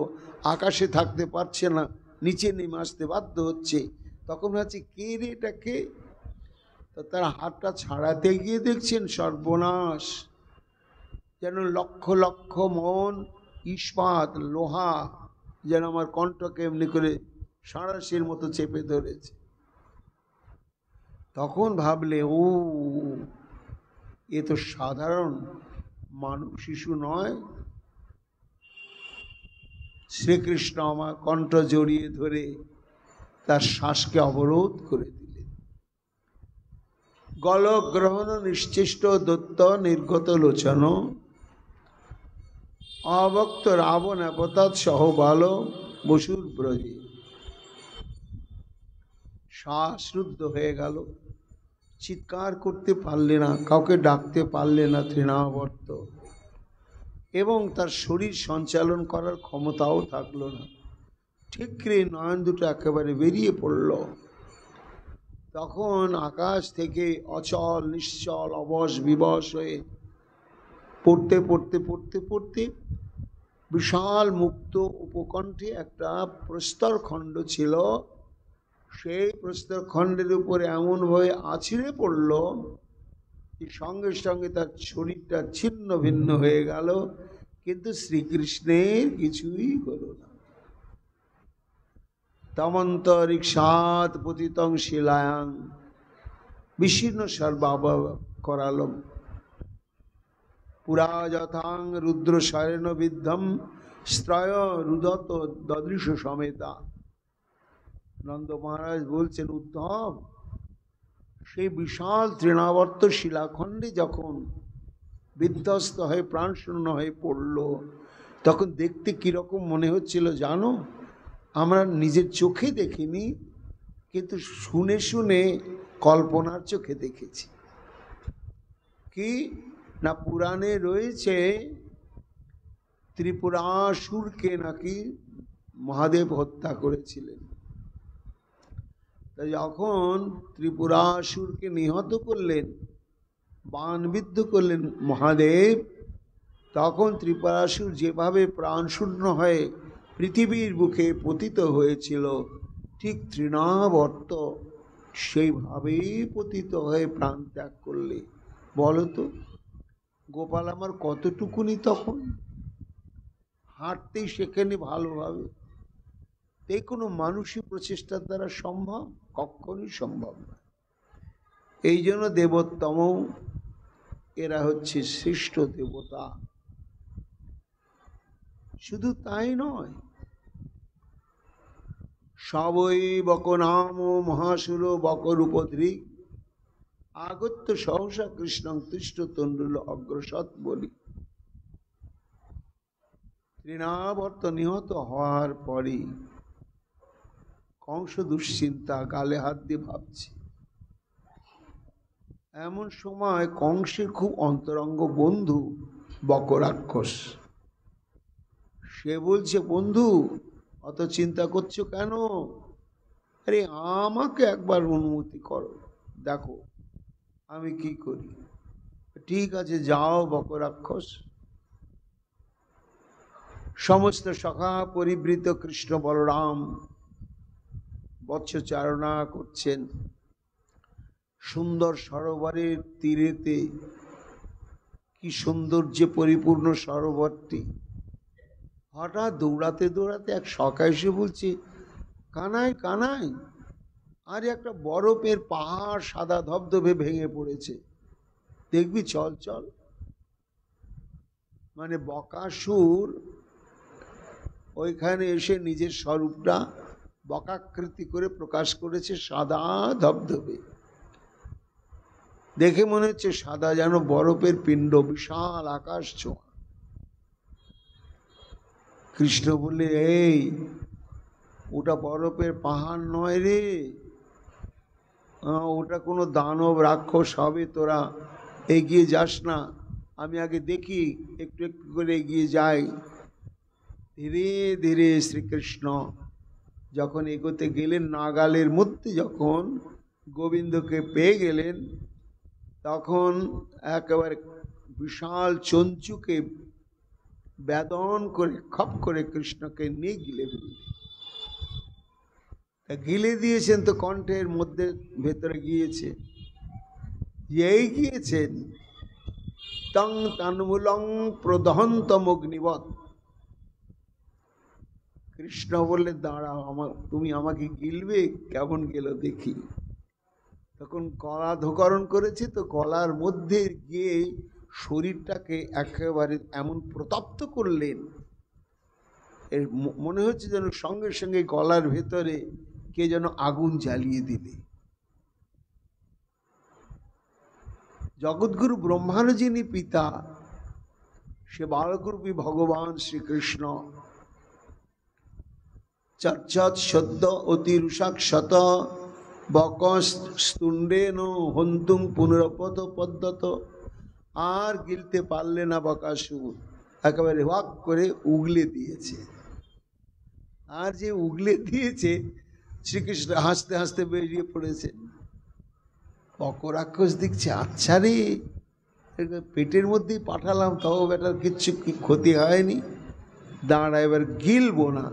আকাশে থাকতে পারছে না, নিচে নেমে আসতে বাধ্য হচ্ছে। তখন ভাবছে কে রে, এটাকে? তো তার হাতটা ছাড়াতে গিয়ে দেখছেন সর্বনাশ, যেন লক্ষ লক্ষ মন ইস্পাত লোহা যেন আমার কণ্ঠকে এমনি করে সাঁড়াশির মতো চেপে ধরেছে। তখন ভাবলে, ও এ তো সাধারণ মানব শিশু নয়। শ্রীকৃষ্ণ আমার কণ্ঠ জড়িয়ে ধরে তার শ্বাসকে অবরোধ করে দিলেন। গলগ্রহণ নিশ্চিষ্ট দত্ত নির্গত লোচন অবক্ত রাবণ আপতাৎ সহ বাল বসুর ব্রজে। শ্বাসরুদ্ধ হয়ে গেল, চিৎকার করতে পারলে না, কাউকে ডাকতে পারলে না তৃণাবর্ত, এবং তার শরীর সঞ্চালন করার ক্ষমতাও থাকলো না। ঠিকরে নয়ন দুটো একেবারে বেরিয়ে পড়ল। তখন আকাশ থেকে অচল নিশ্চল অবশ বিবশ হয়ে পড়তে পড়তে পড়তে পড়তে বিশাল মুক্ত উপকণ্ঠে একটা প্রস্তর খণ্ড ছিল। সেই প্রস্তর খণ্ডের উপরে এমনভাবে আছড়ে পড়ল যে সঙ্গে সঙ্গে তার শরীরটা ছিন্ন ভিন্ন হয়ে গেল, কিন্তু শ্রীকৃষ্ণের কিছুই হলো না। তমন্তরিক্ষাৎ পতিতং শিলায়াং বিশীর্ণ সর্বাবয়ব করালম পুরা যথাং রুদ্র শয়ন বিদ্ধম স্ত্রয় রুদত দদৃশ সমেতা। নন্দ মহারাজ বলছেন, উদ্ধব, সেই বিশাল তৃণাবর্ত শিলাখণ্ডে যখন বিধ্বস্ত হয়ে প্রাণশূন্য হয়ে পড়ল, তখন দেখতে কিরকম মনে হচ্ছিল জানো? আমরা নিজের চোখে দেখিনি, কিন্তু শুনে শুনে কল্পনার চোখে দেখেছি। কি না, পুরাণে রয়েছে ত্রিপুরাসুরকে নাকি মহাদেব হত্যা করেছিলেন। তাই যখন ত্রিপুরাসুরকে নিহত করলেন, বাণবিদ্ধ করলেন মহাদেব, তখন ত্রিপুরাসুর যেভাবে প্রাণশূন্য হয়ে পৃথিবীর বুকে পতিত হয়েছিল, ঠিক তৃণাবর্ত সেইভাবেই পতিত হয়ে প্রাণ ত্যাগ করলে। বলতো গোপাল আমার কতটুকুনি তখন হাঁটতেই শেখেনি ভালোভাবে। এই কোনো মানুষই প্রচেষ্টার দ্বারা সম্ভব? কখনই সম্ভব না। এই জন্য দেবোত্তম এরা হচ্ছে শ্রেষ্ঠ দেবতা। শুধু তাই নয়, সবই বক নাম মহাসুর বকরূপধৃক আগত্য সহসা কৃষ্ণং তৃষ্ট তণ্ডুল অগ্রসৎ বলি। তৃণাবর্ত নিহত হওয়ার পরে কংস দুশ্চিন্তা, গালে হাত দিয়ে ভাবছে। এমন সময় কংসের খুব অন্তরঙ্গ বন্ধু বকরাক্ষস, সে বলছে, বন্ধু অত চিন্তা করছো কেন? আরে আমাকে একবার অনুমতি করো, দেখো আমি কি করি। ঠিক আছে, যাও বকরাক্ষস। সমস্ত সখা পরিবৃত কৃষ্ণ বলরাম বৎসচারণা করছেন সুন্দর সরোবরের তীরেতে। কি সৌন্দর্যে পরিপূর্ণ সরোবরটি। হঠাৎ দৌড়াতে দৌড়াতে এক সখা এসে বলছে, কানাই কানাই, আরে একটা বরফের পাহাড় সাদা ধবধবে ভেঙে পড়েছে, দেখবি, চল চল। মানে বকাসুর ওইখানে এসে নিজের স্বরূপটা বকাকৃতি করে প্রকাশ করেছে, সাদা ধবধবে। দেখে মনে হচ্ছে সাদা যেন বরফের পিণ্ড, বিশাল আকাশ ছোঁয়া। কৃষ্ণ বললে, এই ওটা বরফের পাহাড় নয় রে, ওটা কোনো দানব রাক্ষস হবে, তোরা এগিয়ে যাস না, আমি আগে দেখি। একটু একটু করে এগিয়ে যাই। ধীরে ধীরে শ্রীকৃষ্ণ যখন এগোতে গেলেন, নাগালের মধ্যে যখন গোবিন্দকে পেয়ে গেলেন, তখন একেবারে বিশাল চঞ্চুকে বেদন করে খপ করে কৃষ্ণকে নিয়ে গিলে ফেললেন। গিলে দিয়েছেন তো কণ্ঠের মধ্যে ভেতরে গিয়েছে। এই গিয়েছেন তং তন্মূলং প্রদহন্তম অগ্নিবৎ। কৃষ্ণ বললে, দাঁড়াও, তুমি আমাকে গিলবে? কেমন গেল দেখি। তখন গলা ধোকরণ করেছে, তো গলার মধ্যে গিয়ে শরীরটাকে একেবারে এমন প্রতপ্ত করলেন, এর মনে হচ্ছে যেন সঙ্গে সঙ্গে গলার ভেতরে কে যেন আগুন জ্বালিয়ে দিলে। জগৎগুরু ব্রহ্মার যিনি পিতা, সে বালকরূপী ভগবান শ্রীকৃষ্ণ চর্চৎ সদ্য অতিরুষাক শত বকস্তুণ্ডেন হন্তুং পুনরপদ পদ্ধত। আর গিলতে পারলে না বকাসুর, একেবারে ওয়াক করে উগলে দিয়েছে। আর যে উগলে দিয়েছে, শ্রীকৃষ্ণ হাসতে হাসতে বেরিয়ে পড়েছেন। বকরাক্ষস দেখছে, আচ্ছা রে, পেটের মধ্যেই পাঠালাম, তাও বেটার কিচ্ছু ক্ষতি হয়নি, দাঁড়া এবার গিলবো না,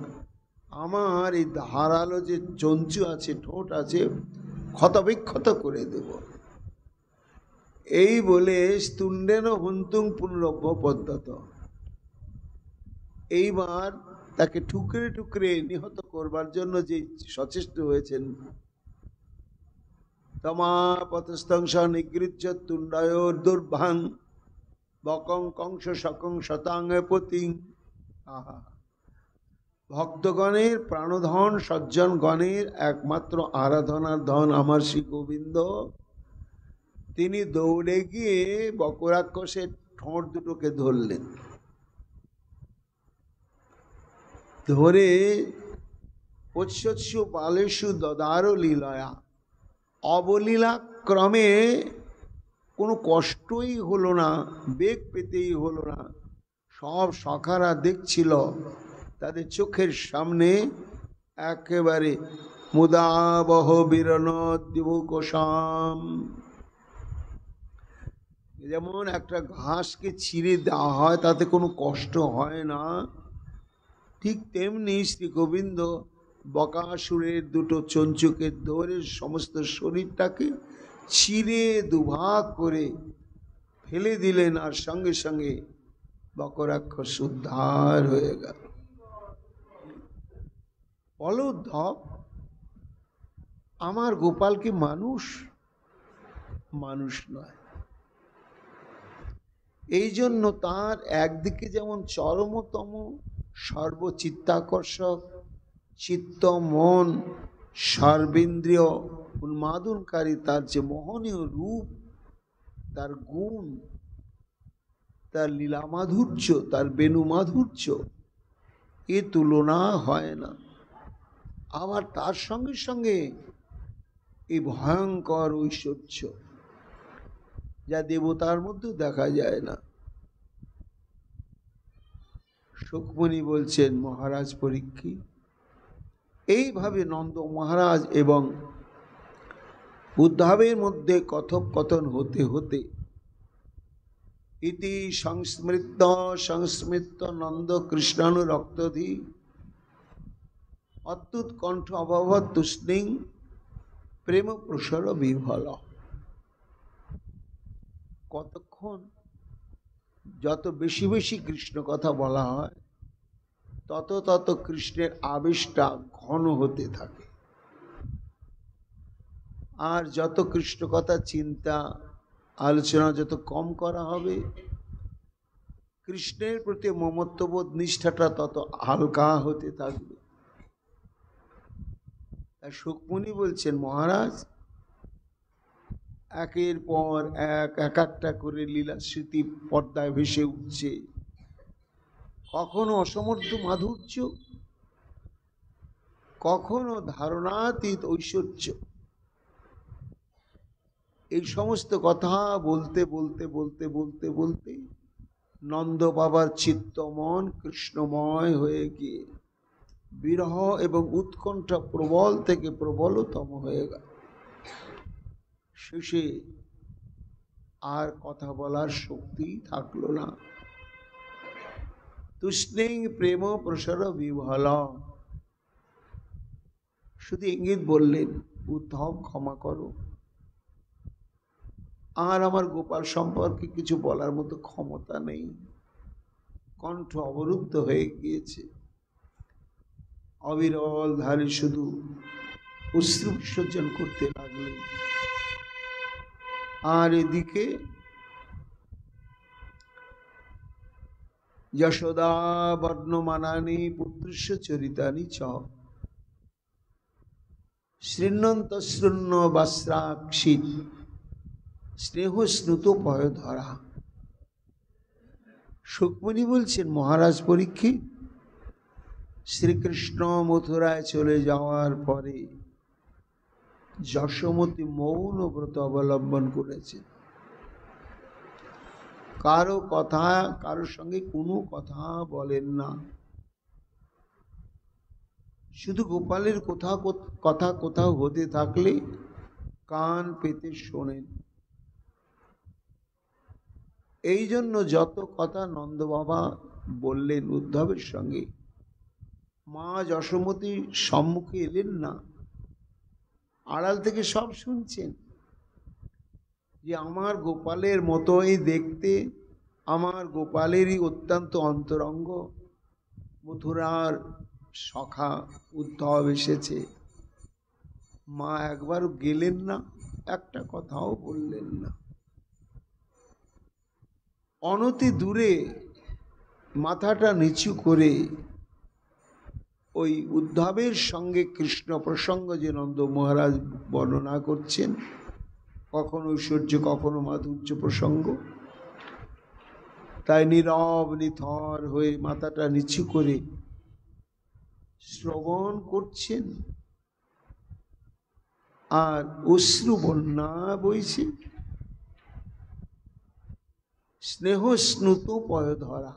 আমার এই ধারালো যে চঞ্চু আছে, ঠোঁট আছে, ক্ষতবিক্ষত করে দেব। এই বলে স্তুণ্ডেন হন্তুং পুনরভ্য পদ্ধত, এইবার তাকে টুকরে টুকরে নিহত করবার জন্য যে সচেষ্ট হয়েছেন, তমাপতস্তংস নিগৃহ্য তুণ্ডয়োর দুর্ভাং বকং কংস সকং শতাঙ্গপতিং। আহা, ভক্তগণের প্রাণধন, সজ্জনগণের একমাত্র আরাধনার ধন আমার শ্রী গোবিন্দ, তিনি দৌড়ে গিয়ে বকরাক্ষসের ঠোঁট দুটোকে ধরলেন। ধরে পশ্যৎসু বালেষু দদার লীলয়া, অবলীলা ক্রমে, কোনো কষ্টই হলো না, বেগ পেতেই হলো না, সব সখারা দেখছিল, তাদের চোখের সামনে একেবারে মুদাবহ বীরনোদ্দীপকোষাম, যেমন একটা ঘাসকে ছিঁড়ে দেওয়া হয়, তাতে কোনো কষ্ট হয় না, ঠিক তেমনি শ্রী গোবিন্দ বকাসুরের দুটো চঞ্চুকে ধরে সমস্ত শরীরটাকে ছিঁড়ে দুভাগ করে ফেলে দিলেন, আর সঙ্গে সঙ্গে বকরাক্ষস উদ্ধার হয়ে গেল। বলো উদ্ধব, আমার গোপাল কি মানুষ? মানুষ নয়। এই জন্য তার একদিকে যেমন চরমতম সর্বচিত্তাকর্ষক, চিত্ত মন সর্বেন্দ্রিয় উন্মাদনকারী তার যে মোহনীয় রূপ, তার গুণ, তার লীলা মাধুর্য, তার বেণু মাধুর্য, এ তুলনা হয় না। আবার তার সঙ্গে সঙ্গে এই ভয়ঙ্কর ঐশ্বর্য, যা দেবতার মধ্যেও দেখা যায় না। শুকমুনি বলছেন, মহারাজ পরীক্ষিত, এইভাবে নন্দ মহারাজ এবং উদ্ধবের মধ্যে কথোপকথন হতে হতে ইতি সংস্মৃত নন্দ কৃষ্ণানুরক্তধি অত্যুৎকণ্ঠ অভবৎ তুষ্ণিং প্রেম প্রসর বিহ্বল। কতক্ষণ, যত বেশি বেশি কৃষ্ণ কথা বলা হয়, তত তত কৃষ্ণের আবেশটা ঘন হতে থাকে। আর যত কৃষ্ণ কথা চিন্তা আলোচনা যত কম করা হবে, কৃষ্ণের প্রতি মমত্ববোধ নিষ্ঠাটা তত হালকা হতে থাকবে। শুকমুনি বলছেন, মহারাজ, একের পর এক একটা করে লীলা স্মৃতি পর্দায় ভেসে উঠছে, কখনো অসমর্থ মাধুর্য, কখনো ধারণাতীত ঐশ্বর্য। এই সমস্ত কথা বলতে বলতে বলতে বলতে বলতে নন্দ বাবার চিত্ত মন কৃষ্ণময় হয়ে গিয়ে বিরহ এবং উৎকণ্ঠা প্রবল থেকে প্রবলতম হয়ে গেল। শেষে আর কথা বলার শক্তি থাকলো না। তুষ্ণিং প্রেম প্রসর বিহ্বল, শুধু ইঙ্গিত বললেন, উদ্ধব ক্ষমা করো, আর আমার গোপাল সম্পর্কে কিছু বলার মতো ক্ষমতা নেই, কণ্ঠ অবরুদ্ধ হয়ে গিয়েছে। অবিরল ধারে শুধু অশ্রু বিসর্জন করতে লাগলেন। আর এদিকে যশোদা বর্ণমানানি পুত্রস্য চরিতানি চ শৃণ্বন্ত শৃণ্য বাস্রাক্ষী স্নেহ স্নুত পয় ধরা। শুকমুনি বলছেন, মহারাজ পরীক্ষিত, শ্রীকৃষ্ণ মথুরায় চলে যাওয়ার পরে যশোমতী মৌন ব্রত অবলম্বন করেছেন। কারোর সঙ্গে কোনো কথা বলেন না, শুধু গোপালের কথা কোথাও হতে থাকলে কান পেতে শোনেন। এই জন্য যত কথা নন্দ বাবা বললেন উদ্ধবের সঙ্গে, মা যশোমতীর সম্মুখে এলেন না, আড়াল থেকে সব শুনছেন যে আমার গোপালের মতোই দেখতে, আমার গোপালেরই অত্যন্ত অন্তরঙ্গ মথুরার সখা উদ্ধব এসেছে। মা একবার গেলেন না, একটা কথাও বললেন না। অনতি দূরে মাথাটা নিচু করে ওই উদ্ধবের সঙ্গে কৃষ্ণ প্রসঙ্গ যে নন্দ মহারাজ বর্ণনা করছেন, কখনো ঐশ্বর্য কখনো মাধুর্য প্রসঙ্গ, তাই নীরব নিথর হয়ে মাথাটা নিচু করে শ্রবণ করছেন। আর অশ্রু বন্যা বইছে, স্নেহ স্নুত পয়ধরা,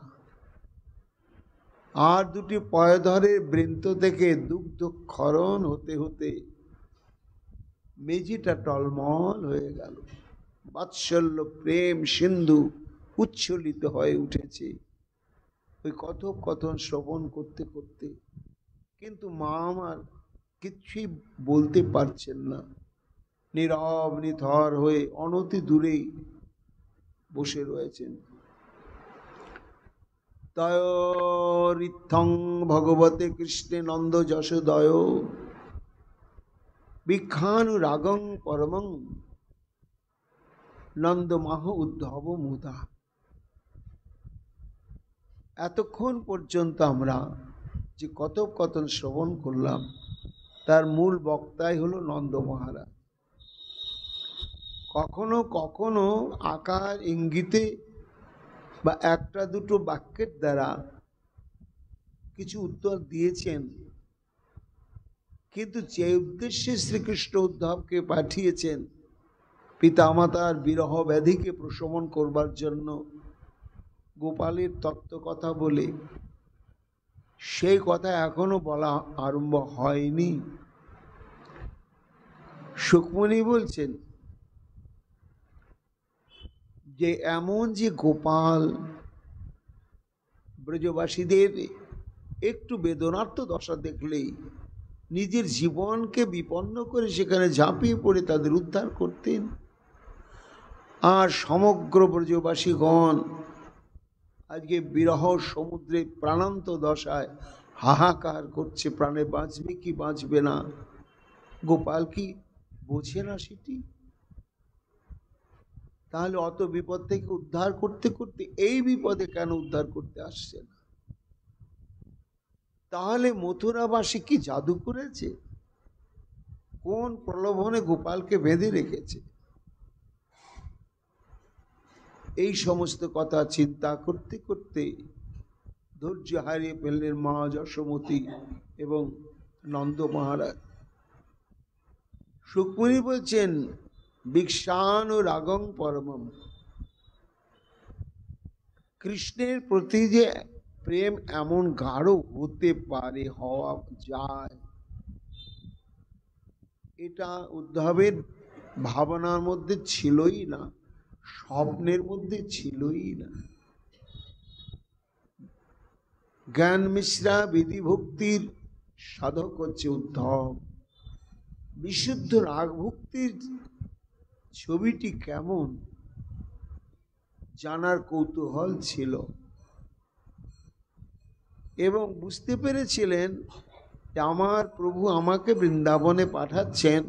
আর দুটি পয়ধরের বৃন্ত থেকে দুগ্ধ ক্ষরণ হতে হতে মেঝেটা টলমল হয়ে গেল। বাৎসল্য প্রেম সিন্ধু উচ্ছ্বলিত হয়ে উঠেছে ওই কথোপকথন শ্রবণ করতে করতে। কিন্তু মা আমার কিছুই বলতে পারছেন না, নীরব নিথর হয়ে অনতি দূরেই বসে রয়েছেন। তয়োরিত্থং ভগবতে কৃষ্ণে নন্দ যশোদয় বিখ্যানুরাগং পরমং নন্দমাহ উদ্ধব মুদা। এতক্ষণ পর্যন্ত আমরা যে কথোপকথন শ্রবণ করলাম তার মূল বক্তাই হলো নন্দ মহারাজ। কখনো কখনো আকার ইঙ্গিতে বা একটা দুটো বাক্যের দ্বারা কিছু উত্তর দিয়েছেন, কিন্তু যে উদ্দেশ্যে শ্রীকৃষ্ণ উদ্ধবকে পাঠিয়েছেন পিতামাতার বিরহ ব্যাধিকে প্রশমন করবার জন্য গোপালের তত্ত্ব কথা বলে, সেই কথা এখনো বলা আরম্ভ হয়নি। সুকমণি বলছেন যে এমন যে গোপাল ব্রজবাসীদের একটু বেদনার্থ দশা দেখলেই নিজের জীবনকে বিপন্ন করে সেখানে ঝাঁপিয়ে পড়ে তাদের উদ্ধার করতেন, আর সমগ্র ব্রজবাসীগণ আজকে বিরহ সমুদ্রে প্রাণান্ত দশায় হাহাকার করছে, প্রাণে বাঁচবে কি বাঁচবে না। গোপাল কি বোঝে না সেটি? তাহলে অত বিপদ থেকে উদ্ধার করতে করতে এই বিপদে কেন উদ্ধার করতে আসছে না? তাহলে মথুরাবাসী কি জাদু করেছে? কোন প্রলোভনে গোপালকে বেঁধে রেখেছে? এই সমস্ত কথা চিন্তা করতে করতে ধৈর্য হারিয়ে ফেললেন মা যশোমতী এবং নন্দ মহারাজ। সুকমণি বলছেন বিক্ষানুরাগং পরমম, কৃষ্ণের প্রতি যে প্রেম এমন গাঢ় হতে পারে, হওয়া যায়, এটা উদ্ধবের ভাবনার মধ্যে ছিলই না, স্বপ্নের মধ্যে ছিলই না। জ্ঞান মিশ্রা বিধি ভক্তির সাধক হচ্ছে উদ্ধব। বিশুদ্ধ রাগ ভক্তির ছবিটি কেমন জানার কৌতূহল ছিল, এবং বুঝতে পেরেছিলেন যে আমার প্রভু আমাকে বৃন্দাবনে পাঠাচ্ছেন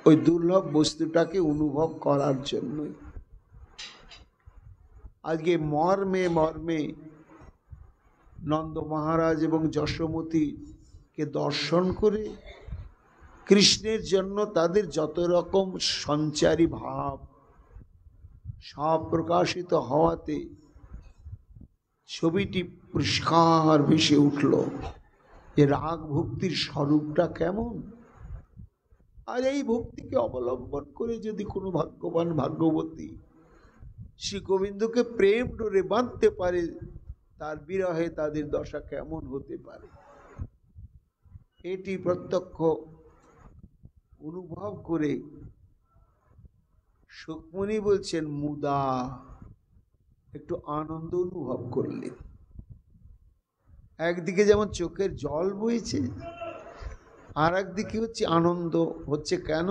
ওই দুর্লভ বস্তুটাকে অনুভব করার জন্যই। আজকে মর্মে মর্মে নন্দ মহারাজ এবং যশোমতীকে দর্শন করে কৃষ্ণের জন্য তাদের যত রকম সঞ্চারী ভাব সব প্রকাশিত হওয়াতে ছবিটি পরিষ্কার ভেসে উঠল যে রাগ ভক্তির স্বরূপটা কেমন। আর এই ভক্তিকে অবলম্বন করে যদি কোনো ভাগ্যবান ভাগ্যবতী শ্রী গোবিন্দকে প্রেম ডোরে বাঁধতে পারে, তার বিরহে তাদের দশা কেমন হতে পারে এটি প্রত্যক্ষ অনুভব করে সুখমণি বলছেন মুদা একটু আনন্দ অনুভব করলেন। একদিকে যেমন চোখের জল বইছে, আর একদিকে হচ্ছে আনন্দ হচ্ছে। কেন?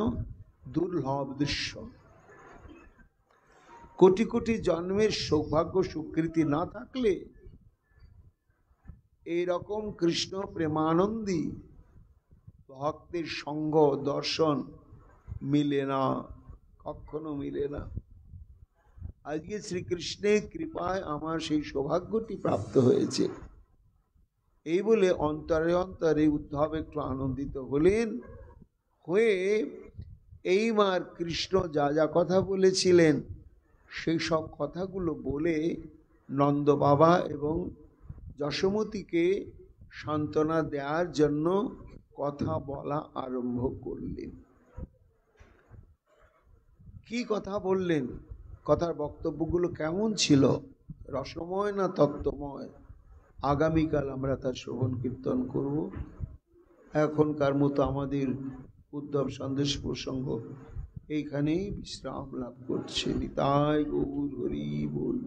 দুর্লভ দৃশ্য, কোটি কোটি জন্মের সৌভাগ্য সুকৃতি না থাকলে এই রকম কৃষ্ণ প্রেমানন্দী ভক্তের সঙ্গ দর্শন মিলে না, কখনো মিলে না। আজকে শ্রীকৃষ্ণের কৃপায় আমার সেই সৌভাগ্যটি প্রাপ্ত হয়েছে, এই বলে অন্তরে অন্তরে উদ্ধব একটু আনন্দিত হলেন। হয়ে এইবার কৃষ্ণ যা যা কথা বলেছিলেন সেই সব কথাগুলো বলে নন্দ বাবা এবং যশোমতীকে সান্ত্বনা দেওয়ার জন্য কথা বলা আরম্ভ করলেন। কি কথা বললেন? কথার বক্তব্যগুলো কেমন ছিল? রসময় না তত্ত্বময়? আগামীকাল আমরা তার শ্রবণ কীর্তন করব। এখনকার মতো আমাদের উদ্ধব সন্দেশ প্রসঙ্গ এইখানেই বিশ্রাম লাভ করছে। নিতাই গৌর হরি বল।